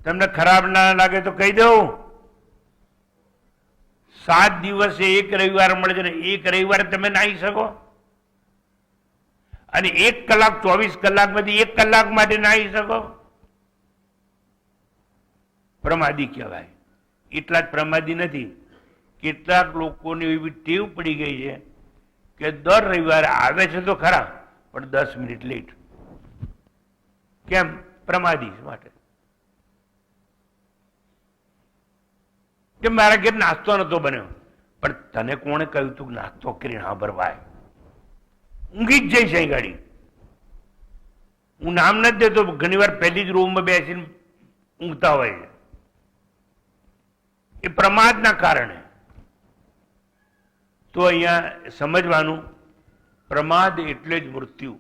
તમને ખરાબ ના લાગે તો કહી દઉં, 7 દિવસે એક રવિવાર મળે છે ને એક રવિવારે તમે નાહી શકો, અને 1 કલાક 24 કલાકમાંથી 1 કલાક માટે નાહી શકો. પ્રમાદી કહેવાય. એટલા જ પ્રમાદી નથી. કેટલાક લોકોને એવી ટેવ પડી ગઈ છે કે દર રવિવારે આવે છે તો ખરા, પણ 10 મિનિટ લેટ. કેમ? પ્રમાદી માટે. કે મારા ઘેર નાસ્તો નતો બન્યો. પણ તને કોણે કહ્યું તું નાસ્તો કરીને હા ભરવાય? ઊંઘી જ જઈશ અહીં ગાડી. હું નામ નથી દેતો, ઘણી વાર પહેલી જ રૂમમાં બેસીને ઊંઘતા હોય છે. એ પ્રમાદના કારણે. તો અહીંયા સમજવાનું, પ્રમાદ એટલે જ મૃત્યુ.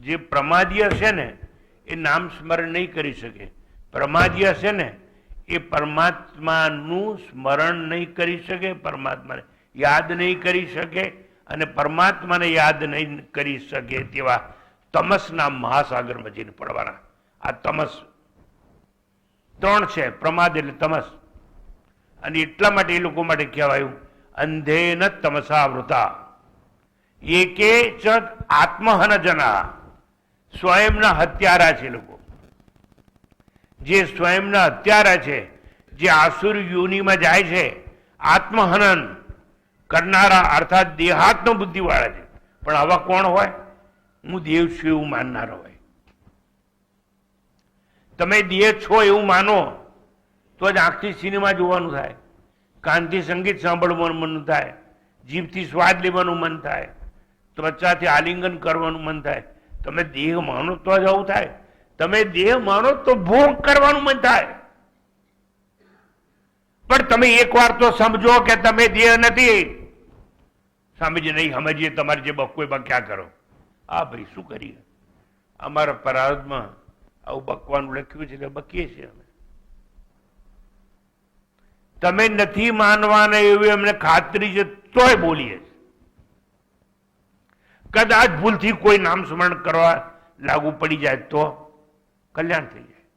જે પ્રમાદી હશે ને એ નામ સ્મરણ નહીં કરી શકે. પ્રમાદી હશે ને એ પરમાત્માનું સ્મરણ નહીં કરી શકે, પરમાત્માને યાદ નહીં કરી શકે, અને પરમાત્માને યાદ નહીં કરી શકે તેવા તમસના મહાસાગરમાં જઈને પડવાના. આ તમસ 3 છે. પ્રમાદ એટલે તમસ. અને એટલા માટે એ લોકો માટે કહેવાયું અંધેન તમસા વૃતા એકે ચ આત્મહન જના. સ્વયંના હત્યારા છે લોકો. જે સ્વયંના હત્યારા છે, જે આસુર યોનિમાં જાય છે, આત્મહનન કરનારા અર્થાત દેહાત્મ બુદ્ધિવાળા છે. પણ આવા કોણ હોય? હું દેવ છું એવું માનનારો હોય. તમે દેહ છો એવું માનો તો જ આંખથી સિનેમા જોવાનું થાય, કાનથી સંગીત સાંભળવાનું મન થાય, જીભથી સ્વાદ લેવાનું મન થાય, ત્વચાથી આલિંગન કરવાનું મન થાય. તમે દેહ માનો તો જ આવું થાય. તમે દેહ માનો તો ભોગ કરવાનું મન થાય, પણ તમે એકવાર તો સમજો કે તમે દેહ નથી. સ્વામીજી નહીં સમજીએ, તમારે જે બકવો બક્યા કરો. હા ભાઈ, શું કરીએ, અમારા પરાર્થમાં આવું બકવાનું લખ્યું છે એટલે બકીએ છીએ અમે. તમે નથી માનવાના એવી અમને ખાતરી છે તોય બોલીએ. કદાચ ભૂલથી કોઈ નામ સ્મરણ કરવા લાગુ પડી જાય તો કલ્યાણ થઈ જાય.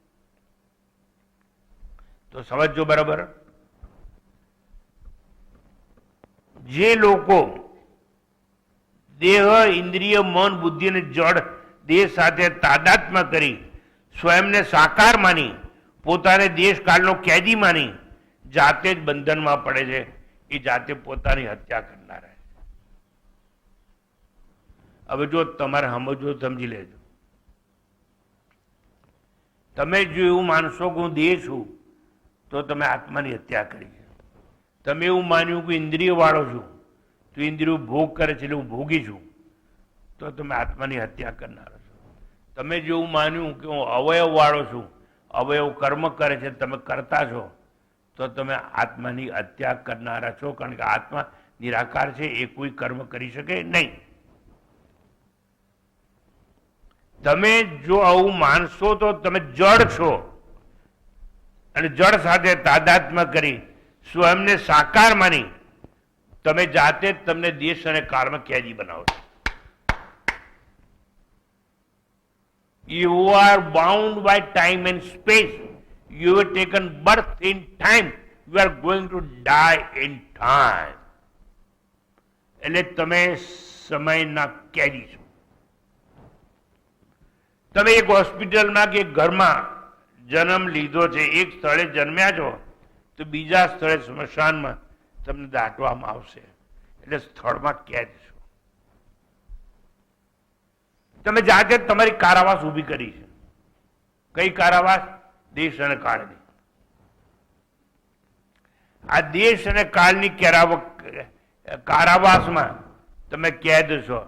તો સમજો બરાબર. જે લોકો દેહ, ઇન્દ્રિય, મન, બુદ્ધિ અને જડ દેહ સાથે તાદાત્મ્ય કરી સ્વયંને સાકાર માની પોતાને દેશ કાળનો કેદી માની જાતે જ બંધનમાં પડે છે, એ જાતે પોતાની હત્યા કરનારા. હવે જો તમારે સમજો સમજી લેજો. તમે જો એવું માનશો કે હું દેહ છું તો તમે આત્માની હત્યા કરી છે. તમે એવું માન્યું કે ઇન્દ્રિય વાળો છું તો ઇન્દ્રિયો ભોગ કરે છે એટલે હું ભોગી છું તો તમે આત્માની હત્યા કરનારા છો. તમે જો એવું માન્યું કે હું અવયવ વાળો છું, અવયવ કર્મ કરે છે તમે કરતા છો તો તમે આત્માની હત્યા કરનારા છો. કારણ કે આત્મા નિરાકાર છે, એ કોઈ કર્મ કરી શકે નહીં. તમે જો આવું માનશો તો તમે જડ છો અને જડ સાથે તાદાત્મ્ય કરી સ્વયંને સાકાર માની તમે જાતે જ તમને દેશ અને કાળમાં કેદી બનાવો છો. You are bound by time and space. You have taken birth in time. You are going to die in time. એટલે તમે સમયના કેદી છો. તમે એક હોસ્પિટલમાં કે ઘરમાં જન્મ લીધો છે, એક સ્થળે જન્મ્યા છો તો બીજા સ્થળે સ્મશાનમાં તમને દાટવામાં આવશે, એટલે સ્થળમાં કેદ છો. તમે જાતે તમારી કારાવાસ ઊભી કરી છે. કઈ કારાવાસ? દેશ અને કાળની. આ દેશ અને કાળની કારાવાસમાં તમે કેદ છો.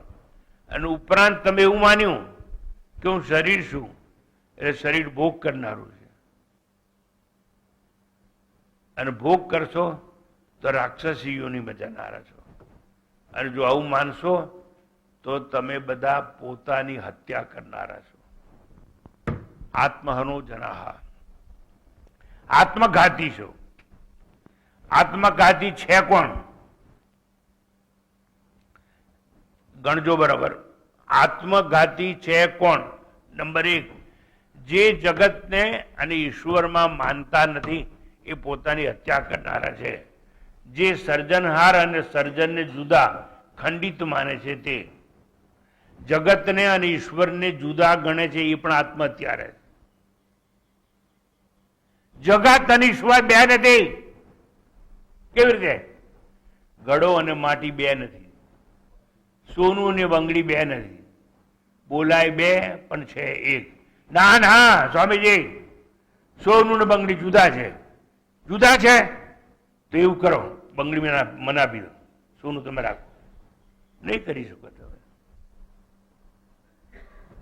અને ઉપરાંત તમે એવું માન્યું કે હું શરીર છું એટલે શરીર ભોગ કરનારું છે, અને ભોગ કરશો તો રાક્ષસીઓની જનારા છો. અને જો આવું માનશો તો તમે બધા પોતાની હત્યા કરનારા છો. આત્મહનો જનાહ, આત્મઘાતી છો. આત્મઘાતી છે કોણ? ગણજો બરાબર. આત્મઘાતી છે કોણ? નંબર 1, જે જગતને અને ઈશ્વરમાં માનતા નથી એ પોતાની હત્યા કરનારા છે. જે સર્જનહાર અને સર્જનને જુદા ખંડિત માને છે તે, જગતને અને ઈશ્વરને જુદા ગણે છે એ પણ આત્મહત્યા છે. જગત અને ઈશ્વર બે નથી. કેવી રીતે? ઘડો અને માટી બે નથી, સોનું અને બંગડી બે નથી, બોલાય બે પણ છે એક. ના ના સ્વામીજી, સોનું ને બંગડી જુદા છે. જુદા છે તો એવું કરો, બંગડી મને આપી દો, સોનું તમે રાખો. નહીં કરી શકો તમે.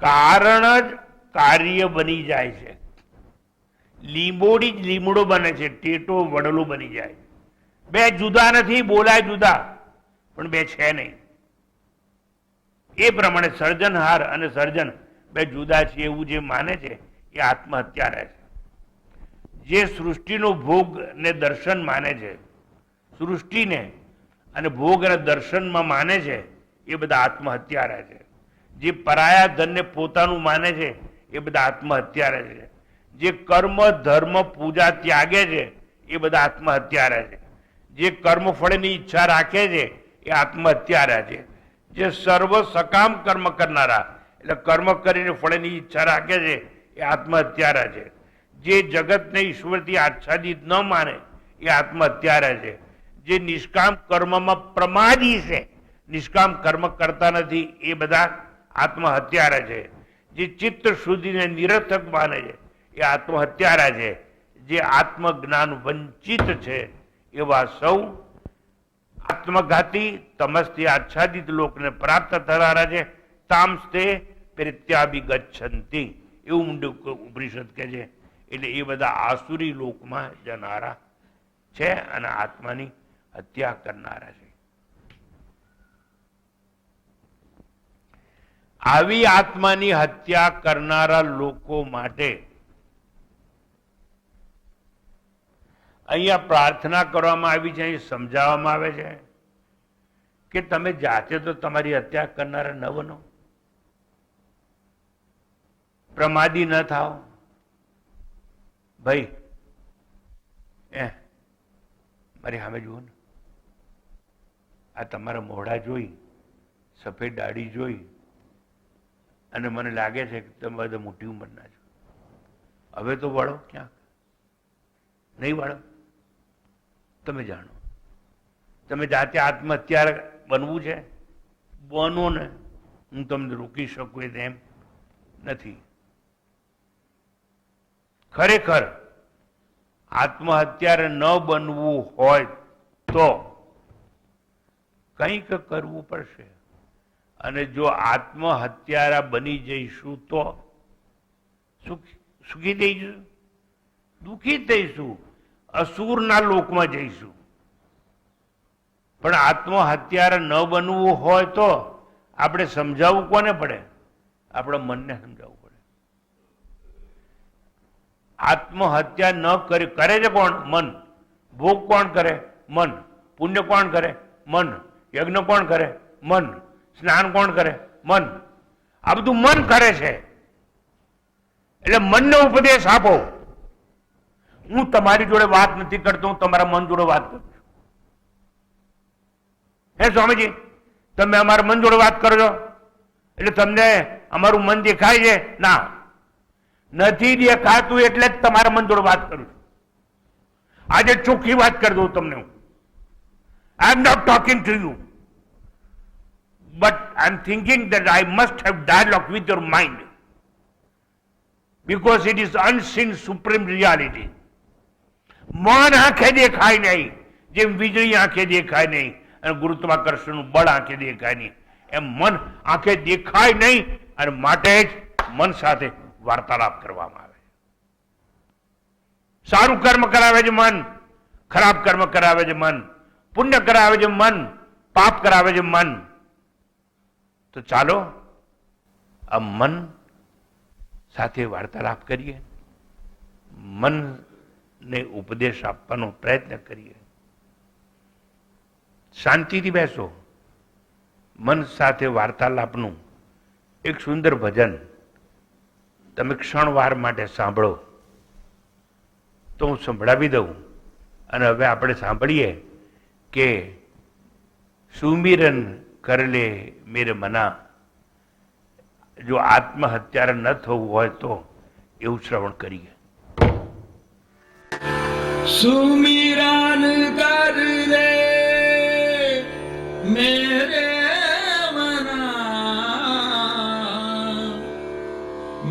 કારણ જ કાર્ય બની જાય છે. લીંબોડી જ લીમડો બને છે, ટેટો વડલો બની જાય. બે જુદા નથી, બોલાય જુદા પણ બે છે નહીં. એ પ્રમાણે સર્જનહાર અને સર્જન બે જુદા છે એવું જે માને છે એ આત્મહત્યા છે. જે સૃષ્ટિનો ભોગ ને દર્શન માને છે, સૃષ્ટિને અને ભોગ અને દર્શનમાં માને છે એ બધા આત્મહત્યારા છે. જે પરાયા ધનને પોતાનું માને છે એ બધા આત્મહત્યારા છે. જે કર્મ ધર્મ પૂજા ત્યાગે છે એ બધા આત્મહત્યારા છે. જે કર્મ ફળની ઈચ્છા રાખે છે એ આત્મહત્યારા છે. જે સર્વ સકામ કર્મ કરનારા એટલે કર્મ કરીને ફળની ઈચ્છા રાખે છે એ આત્મહત્યારા છે. જે જગતને ઈશ્વરથી આચ્છાદિત ન માને એ આત્મહત્યારા છે. જે નિષ્કામ કર્મમાં પ્રમાદી છે, નિષ્કામ કર્મ કરતા નથી, એ બધા આત્મહત્યારા છે. જે ચિત્ત શુદ્ધિને નિરર્થક માને છે એ આત્મહત્યારા છે. જે આત્મજ્ઞાન વંચિત છે એવા સૌ આત્મઘાતી તમસથી આચ્છાદિત લોકને પ્રાપ્ત થનારા છે. તામસ્તે પ્રેત્યાભિગચ્છન્તિ, એવું ઉપનિષદ કહે છે. એટલે એ બધા આસુરી લોકમાં જનારા છે અને આત્માની હત્યા કરનારા છે. આવી આત્માની હત્યા કરનારા લોકો માટે અહીંયા પ્રાર્થના કરવામાં આવી છે, અહીં સમજાવવામાં આવે છે કે તમે જાતે તો તમારી હત્યા કરનારા ન બનો, પ્રમાદી ન થાઓ. ભાઈ મારી સામે જુઓ ને, આ તમારા મોઢા જોઈ, સફેદ દાઢી જોઈ અને મને લાગે છે કે તમે બધા મોટી ઉંમરના છો. હવે તો વળો, ક્યાંક નહીં વળો. તમે જાણો, તમે જાતે આત્મહત્યા બનવું છે, બનો ને. હું તમને રોકી શકું એમ નથી. ખરેખર આત્મહત્યા ન બનવું હોય તો કંઈક કરવું પડશે. અને જો આત્મહત્યારા બની જઈશું તો સુખી થઈશું, દુઃખી થઈશું, અસુરના લોકમાં જઈશું. પણ આત્મહત્યારા ન બનવું હોય તો આપણે સમજાવવું કોને પડે? આપણા મનને સમજાવવું પડે. આત્મહત્યા ન કરે છે કોણ? મન. ભોગ કોણ કરે? મન. પુણ્ય કોણ કરે? મન. યજ્ઞ કોણ કરે? મન. સ્નાન કોણ કરે? મન. આ બધું મન કરે છે. એટલે મનને ઉપદેશ આપો. હું તમારી જોડે વાત નથી કરતો, હું તમારા મન જોડે વાત કરું છું. હે સ્વામીજી, તમે અમારા મન જોડે વાત કરો છો એટલે તમને અમારું મન દેખાય છે? ના, નથી દેખાતું એટલે જ તમારા મન જોડે વાત કરું છું. આજે ચોખ્ખી વાત કરી દઉં તમને હું. I am not talking to you, but I'm thinking that I must have dialogue with your mind because it is unseen supreme reality. મન આંખે દેખાય નહીં, જેમ વીજળી આંખે દેખાય નહીં અને ગુરુત્વાકર્ષણનું બળ આંખે દેખાય નહીં, એમ મન આંખે દેખાય નહીં. અને માટે જ મન સાથે વાર્તાલાપ કરવામાં આવે. સારું કર્મ કરાવે છે મન, ખરાબ કર્મ કરાવે છે મન, પુણ્ય કરાવે છે મન, પાપ કરાવે છે મન. તો ચાલો આ મન સાથે વાર્તાલાપ કરીએ, મનને ઉપદેશ આપવાનો પ્રયત્ન કરીએ. શાંતિથી બેસો. મન સાથે વાર્તાલાપનું એક સુંદર ભજન તમે ક્ષણવાર માટે સાંભળો તો હું સંભળાવી દઉં. અને હવે આપણે સાંભળીએ કે સુમિરન કર લે મેરે મના. જો આત્મહત્યા ન થવું હોય તો એવું શ્રવણ કરીએ. સુમિરન કર લે મેરે મના,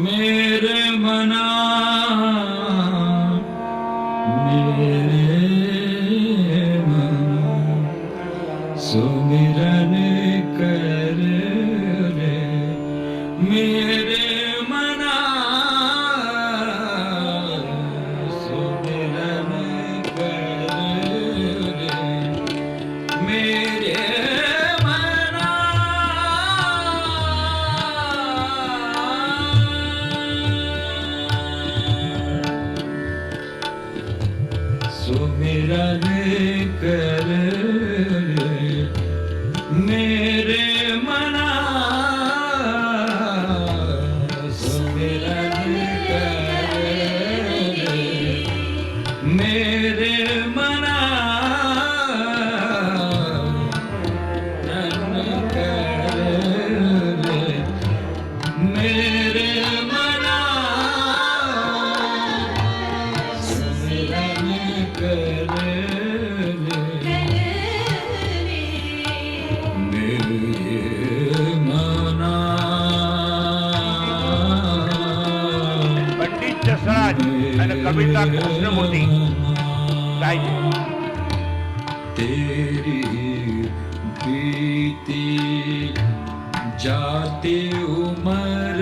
મેરે મના, મેરે મના. સુમિરન કર લે મેરે મના, સુમિરન કર લે મેરે મના. સુમિરન કર લે मेरे मना, सुमिरन कर ले मेरे मना, नन कर ले मेरे मना, सुमिरन कर પંડિત જસરાજ અને કવિતા કૃષ્ણમૂર્તિ ગાય છે. तेरी बीती जाती उम्र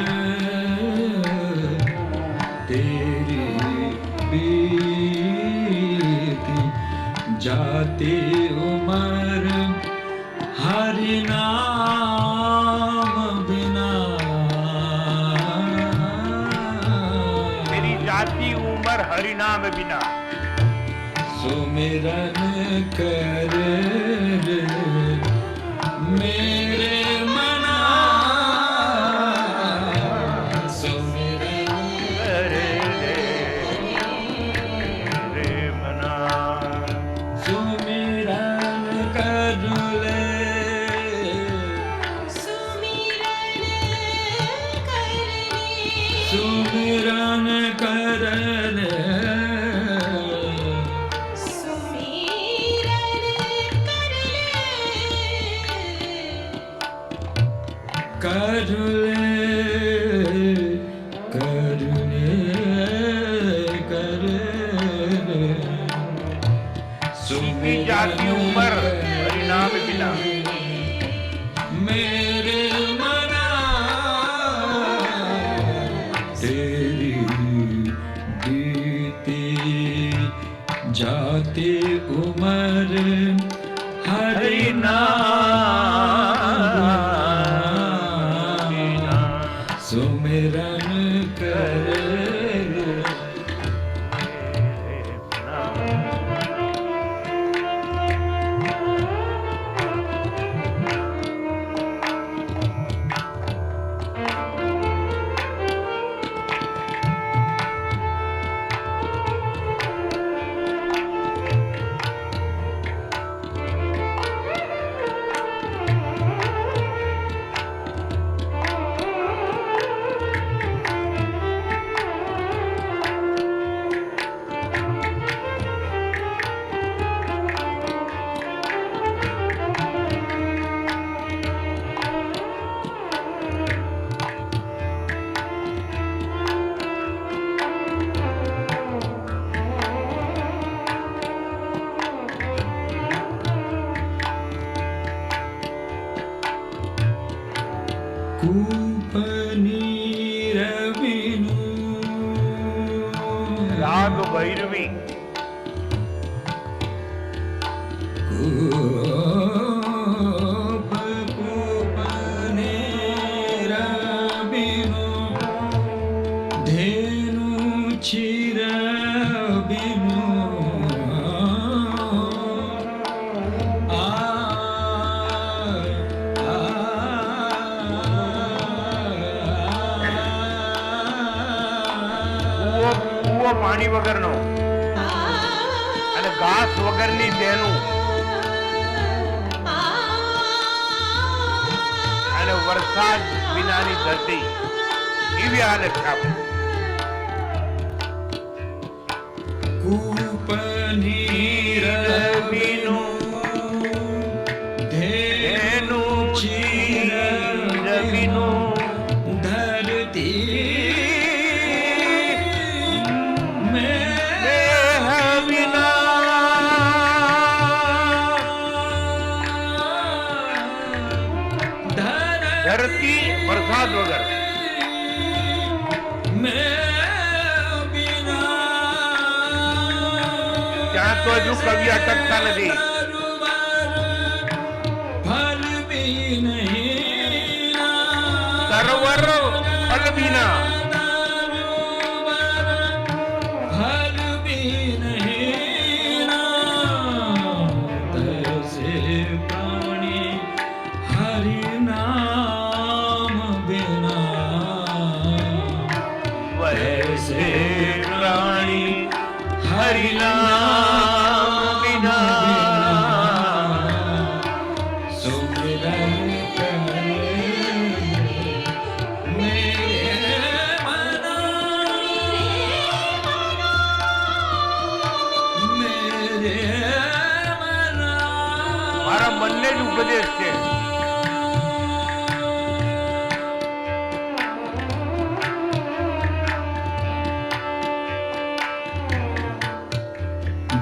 नाम बिना मेरी जाति उम्र हरि नाम बिना सुमिरन कर मेरे मना सुमिरन रे मना सुमिरन कर ले सुमिरन कर ले कर ले कर ले कर ले मेरी जाति उम्र हरि नाम बिना मेरे मना तेरी बीती जाती उम्र हरि नाम सुमिरन कर ले कूपनीर बिनु राग भैरवी कूपनीर बिनु धेनु क्षीर बिनु કૂવો પાણી વગરનો અને ઘાસ વગરની તેનું અને વરસાદ વિનાની ધરતી એવી હાલત છે આપણે કૂપનીર રવિનો ધેનુ ચીર રવિનો ધરતી દેહ વિના ધરતી વરસાદ વગર ત્યાં તો હજુ કવિ અટકતા નથી ફલ બી નહીં સરોવર ફલ વિના फल भी नहीं तरसे पानी हरि नाम बिना વૈસે પ્રાણી હરિનામ વિના सुमिरन करे मेरे મારા મનને જ ઉપદેશ છે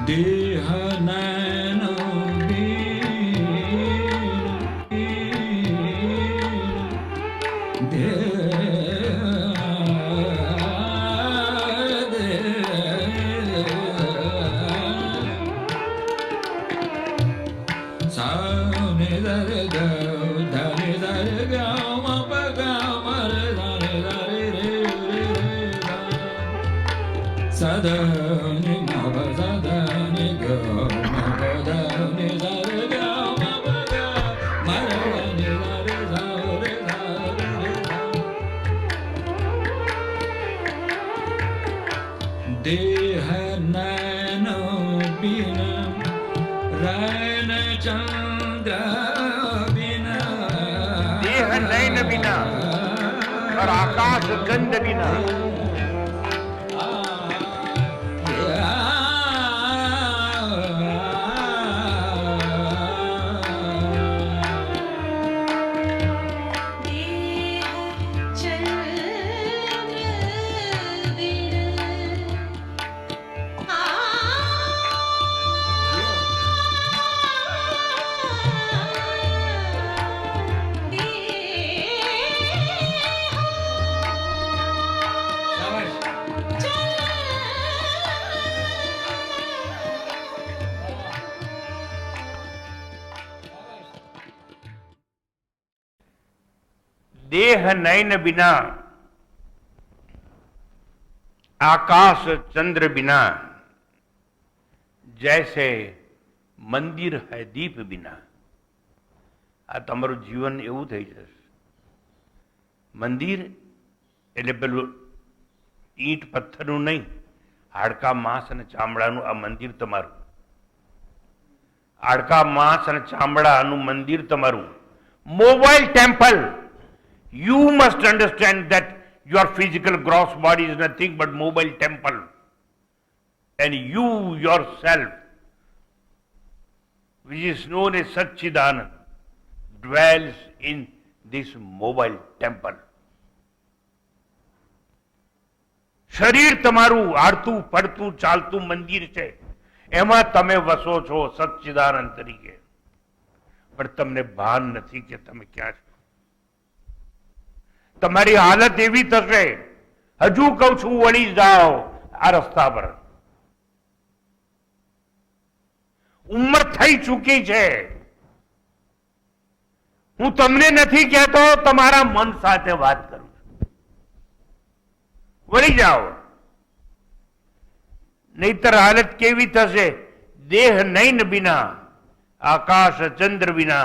देह नैन सामने दर नैन बिना और आकाश चंद्र बिना देह नैन बिना आकाश चंद्र बिना जैसे મંદિર હૈ દીપ બિના. આ તમારું જીવન એવું થઈ જશે. મંદિર એટલે પેલું ઈંટ પથ્થરનું નહીં, હાડકા માંસ અને ચામડાનું આ મંદિર તમારું. હાડકા માંસ અને ચામડાનું મંદિર તમારું. Mobile temple. You must understand that your physical gross body is nothing but mobile temple. And you yourself, which is known as Satchidanand, dwells in this mobile temple. શરીર તમારું હાડતું પડતું ચાલતું મંદિર છે, એમાં તમે વસો છો સચ્ચિદાનંદ તરીકે, પણ તમને ભાન નથી કે તમે ક્યાં છો. તમારી હાલત એવી થશે, હજુ કહું છું વળી જાઓ આ રસ્તા પર. ઉંમર થઈ ચૂકી છે. હું તમને નથી કહેતો, તમારા મન સાથે વાત કરું છું. વળી જાઓ, નહીતર હાલત કેવી થશે? દેહ નૈન बिना आकाश चंद्र बिना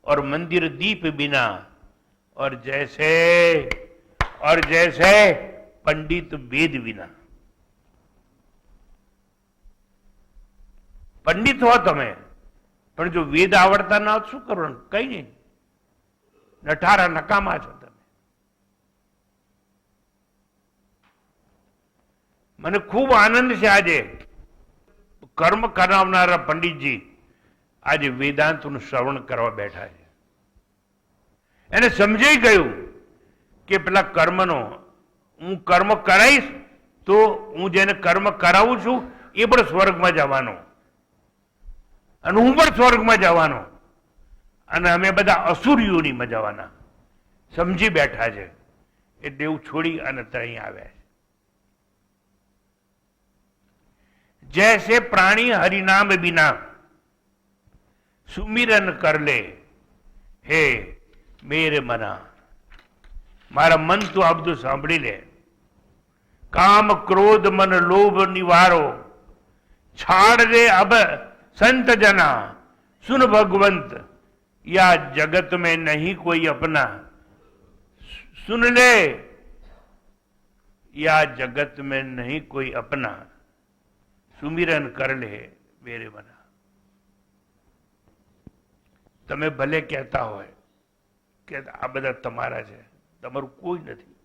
और मंदिर दीप बिना और जैसे पंडित वेद बिना. પંડિત હો તમે, પણ જો વેદ આવડતા ના શું કરવાનું? કઈ નહીં, નઠારા નકામા છો તમે. મને ખૂબ આનંદ છે આજે કર્મ કરાવનારા પંડિતજી આજે વેદાંતનું શ્રવણ કરવા બેઠા છે. એને સમજાઈ ગયું કે પેલા કર્મનો હું કર્મ કરાવીશ તો હું જેને કર્મ કરાવું છું એ પણ સ્વર્ગમાં જવાનો અને હું પણ સ્વર્ગમાં જવાનો અને અમે બધા અસુરીઓની જવાના. સમજી બેઠા છે એટલે એવું છોડી અને અહીં આવ્યા છે. जैसे प्राणी हरिनाम बिना सुमिरन कर ले, हे मेरे मना, मारा मन तो अब तो सांभળી ले. काम क्रोध मन लोभ निवारो, छाड़ दे अब संत जना. सुन भगवंत, या जगत में नहीं कोई अपना. सुन ले, या जगत में नहीं कोई अपना. સુમિરન કર લે મેરે મના. તમે ભલે કહેતા હોય કે આ બધા તમારા છે, તમારું કોઈ નથી.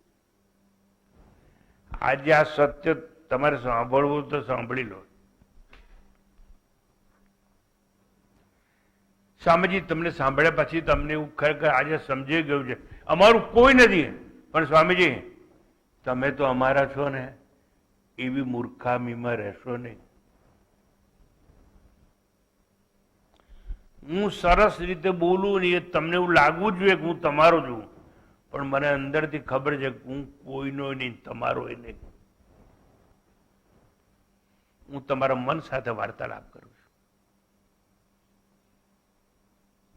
આજે આ સત્ય તમારે સાંભળવું તો સાંભળી લો. સ્વામીજી તમને સાંભળ્યા પછી તમને એવું ખરેખર આજે સમજાઈ ગયું છે અમારું કોઈ નથી, પણ સ્વામીજી તમે તો અમારા છો ને, એવી મૂર્ખામીમાં રહેશો નહીં. હું સરસ રીતે બોલું ને એ તમને એવું લાગવું જોઈએ કે હું તમારો છું, પણ મને અંદરથી ખબર છે કે હું કોઈનો નહીં, તમારો નહીં. હું તમારા મન સાથે વાર્તાલાપ કરું છું.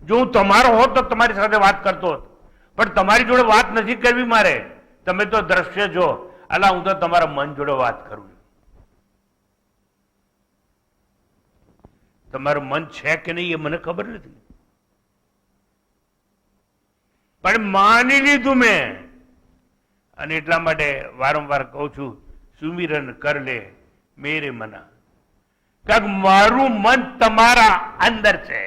જો હું તમારો હોત તો તમારી સાથે વાત કરતો હોત, પણ તમારી જોડે વાત નથી કરવી મારે. તમે તો દ્રશ્ય છો, અલા હું તો તમારા મન જોડે વાત કરું છું. તમારું મન છે કે નહીં એ મને ખબર નથી, પણ માની લીધું મેં. અને એટલા માટે વારંવાર કહું છું સુમિરન કર લે મેરે મના. કારણ કે મારું મન તમારા અંદર છે.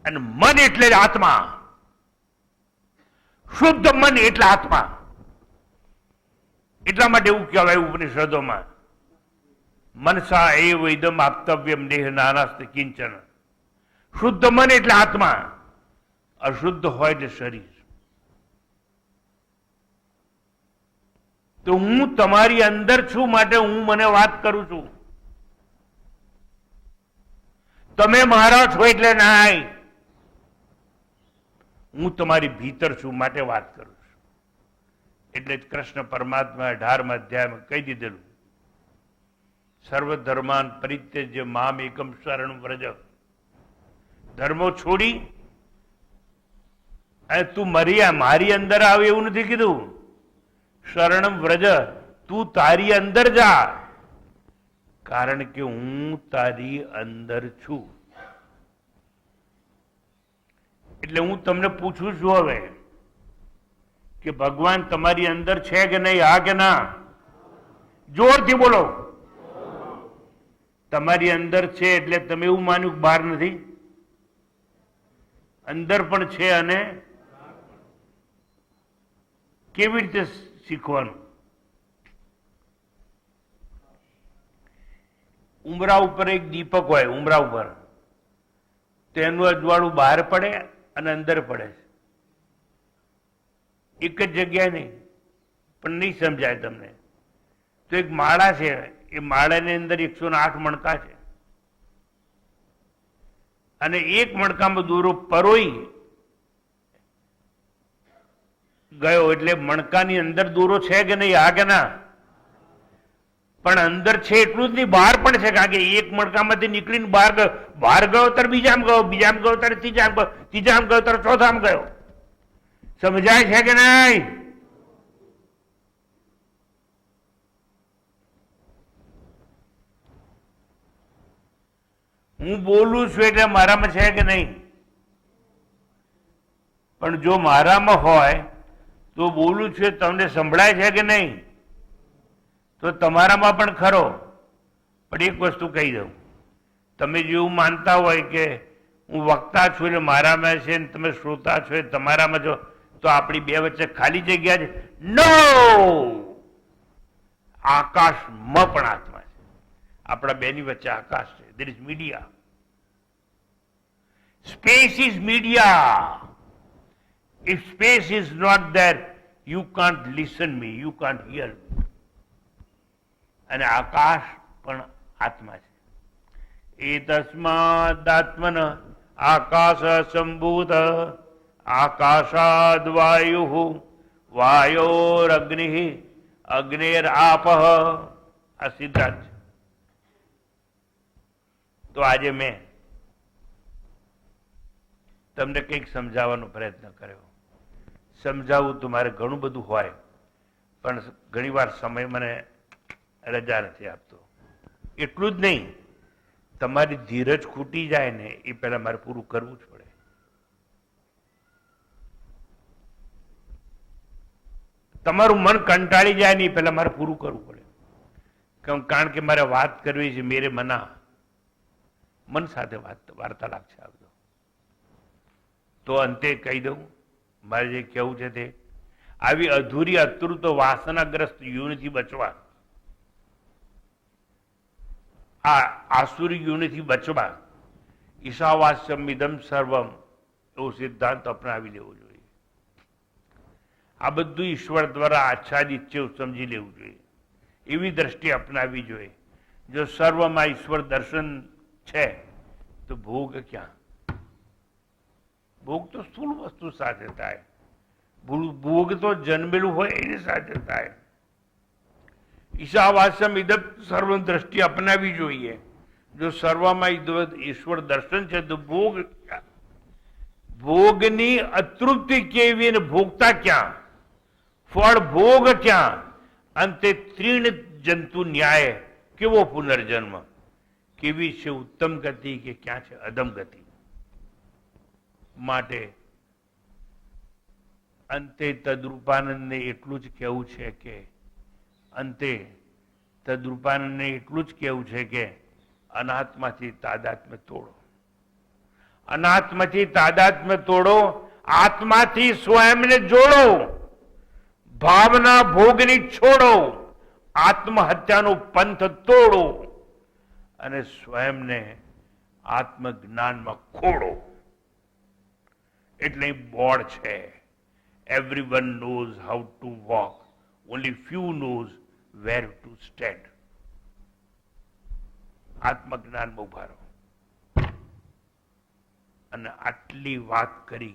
અને મન એટલે જ આત્મા. શુદ્ધ મન એટલે આત્મા. એટલા માટે એવું કહેવાય ઉપનિષદોમાં, મનસા એવ ઇદમ આપતવ્યમ દેહ નાનાસ્ત કિંચન. શુદ્ધ મન એટલે આત્મા, અશુદ્ધ હોય એટલે શરીર. તો હું તમારી અંદર છું માટે હું મને વાત કરું છું. તમે મારા છો એટલે નહીં. હું તમારી ભીતર છું માટે વાત કરું છું. એટલે જ કૃષ્ણ પરમાત્મા 18મા અધ્યાયમાં કહી દીધેલું, સર્વ ધર્માન પરિત્યજ્ય મામ એકમ શરણં વ્રજ. ધર્મો છોડી અને તું મારી અંદર આવે એવું નથી કીધું. શરણં વ્રજ, તું તારી અંદર જા, કારણ કે હું તારી અંદર છું. એટલે હું તમને પૂછું છું હવે કે ભગવાન તમારી અંદર છે કે નહીં? હા કે ના? જોરથી બોલો. તમારી અંદર છે એટલે તમે એવું માન્યું કે બહાર નથી? અંદર પણ છે. અને કેવી રીતે શીખવાનું? ઉમરા ઉપર એક દીપક હોય, ઉમરા ઉપર, તેનું અજવાળું બહાર પડે અને અંદર પડે છે. એક જ જગ્યાએ નહીં, પણ નહીં સમજાય તમને. તો એક માળા છે, એ માળાની અંદર 108 મણકા છે, અને એક મણકામાં દોરો પરોઈ ગયો એટલે મણકાની અંદર દોરો છે કે નહીં? હા કે ના? પણ અંદર છે એટલું જ નહીં, બહાર પણ છે. કારણ કે એક મણકામાંથી નીકળીને બહાર ગયો ત્યારે બીજામાં ગયો, બીજામાં ગયો ત્યારે ત્રીજામાં ગયો, ત્રીજામાં ગયો ત્યારે ચોથામાં ગયો. સમજાય છે કે નહીં? હું બોલું છું એટલે મારામાં છે કે નહીં? પણ જો મારામાં હોય તો બોલું છું તમને સંભળાય છે કે નહીં? તો તમારામાં પણ ખરો. પણ એક વસ્તુ કહી દઉં, તમે જેવું માનતા હોય કે હું વક્તા છું એટલે મારામાં છે ને તમે શ્રોતા છો એ તમારામાં છો, તો આપણી બે વચ્ચે ખાલી જગ્યા છે? નો! આકાશમાં પણ આત્મા છે. આપણા બેની વચ્ચે આકાશ છે. there is media. Space is media. If space is not there, you can't listen me, you can't hear me. અને આકાશ પણ આત્મા છે. એતસ્માદાત્મન આકાશ સંભૂત આકાશાદ વાયુ વાયોરગ્નિ અગ્નેરાપઃ. આ સિદ્ધાંત છે. તો આજે મેં તમને કંઈક સમજાવવાનો પ્રયત્ન કર્યો. સમજાવવું તો મારે ઘણું બધું હોય, પણ ઘણી વાર સમય મને રજા નથી આપતો. એટલું જ નહીં, તમારી ધીરજ ખૂટી જાય ને એ પહેલા મારે પૂરું કરવું જ પડે. તમારું મન કંટાળી જાય ને એ પહેલા મારે પૂરું કરવું પડે. કારણ કે મારે વાત કરવી છે. મેરે મના, મન સાથે વાર્તાલાપ છે આ બધો. તો અંતે કહી દઉં, મારે જે કહેવું છે તે, આવી અધૂરી અતૃત વાસનાગ્રસ્ત યુનિથી બચવા, આ આસુરી યુનિથી બચવા ઈશાવાસ્યમ ઇદમ સર્વમ એવો સિદ્ધાંત અપનાવી લેવો જોઈએ. આ બધું ઈશ્વર દ્વારા આચ્છાદિત છે એવું સમજી લેવું જોઈએ. એવી દ્રષ્ટિ અપનાવી જોઈએ. જો સર્વમાં ઈશ્વર દર્શન છે તો ભોગ ક્યાં? ભોગ તો સ્થૂળ વસ્તુ સાથે થાય. ભોગ તો જન્મેલું હોય એની સાથે થાય. ઈશાવાસ્યમ ઇદમ સર્વ દ્રષ્ટિ અપનાવી જોઈએ. જો સર્વમાં ઈશ્વર દર્શન છે તો ભોગ, ભોગની અતૃપ્તિ કેવી અને ભોગતા ક્યાં? ફળ ભોગ ક્યાં? અંતે ત્રીણ જંતુ ન્યાય. કેવો પુનર્જન્મ? કેવી છે ઉત્તમ ગતિ કે ક્યાં છે અધમ ગતિ? માટે અંતે તદ્રૂપાનંદને એટલું જ કહેવું છે કે અંતે તદ્રૂપાનંદને એટલું જ કહેવું છે કે અનાત્માથી તાદાત્મ્ય તોડો. અનાત્મથી તાદાત્મ્ય તોડો, આત્માથી સ્વયંને જોડો, ભાવના ભોગની છોડો, આત્મહત્યાનો પંથ તોડો અને સ્વયંને આત્મજ્ઞાનમાં ખોડો. એટલે બોર્ડ છે, everyone knows how to walk, only few knows where to stand. આત્મજ્ઞાનમાં ઉભા રહો. અને આટલી વાત કરી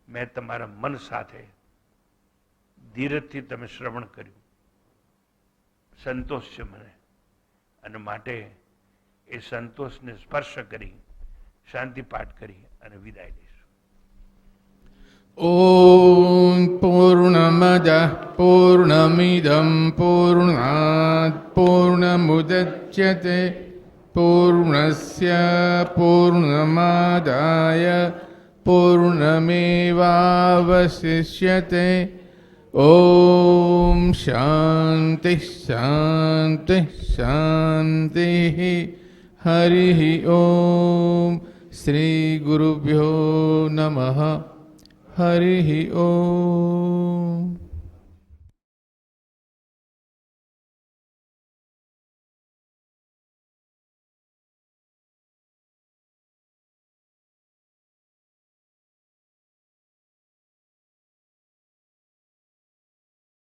મેં તમારા મન સાથે, ધીરજથી તમે શ્રવણ કર્યું, સંતોષ છે મને. અને માટે એ સંતોષને સ્પર્શ કરી શાંતિ પાઠ કરી અને વિદાય લઈશું. ॐ पूर्णमदः पूर्णमिदं पूर्णात् पूर्णमुदच्यते पूर्णस्य पूर्णमादाय पूर्णमेवावशिष्यते. ॐ शान्तिः शान्तिः शान्तिः. हरिः ॐ. श्रीगुरुभ्यो नमः. हरिः ॐ.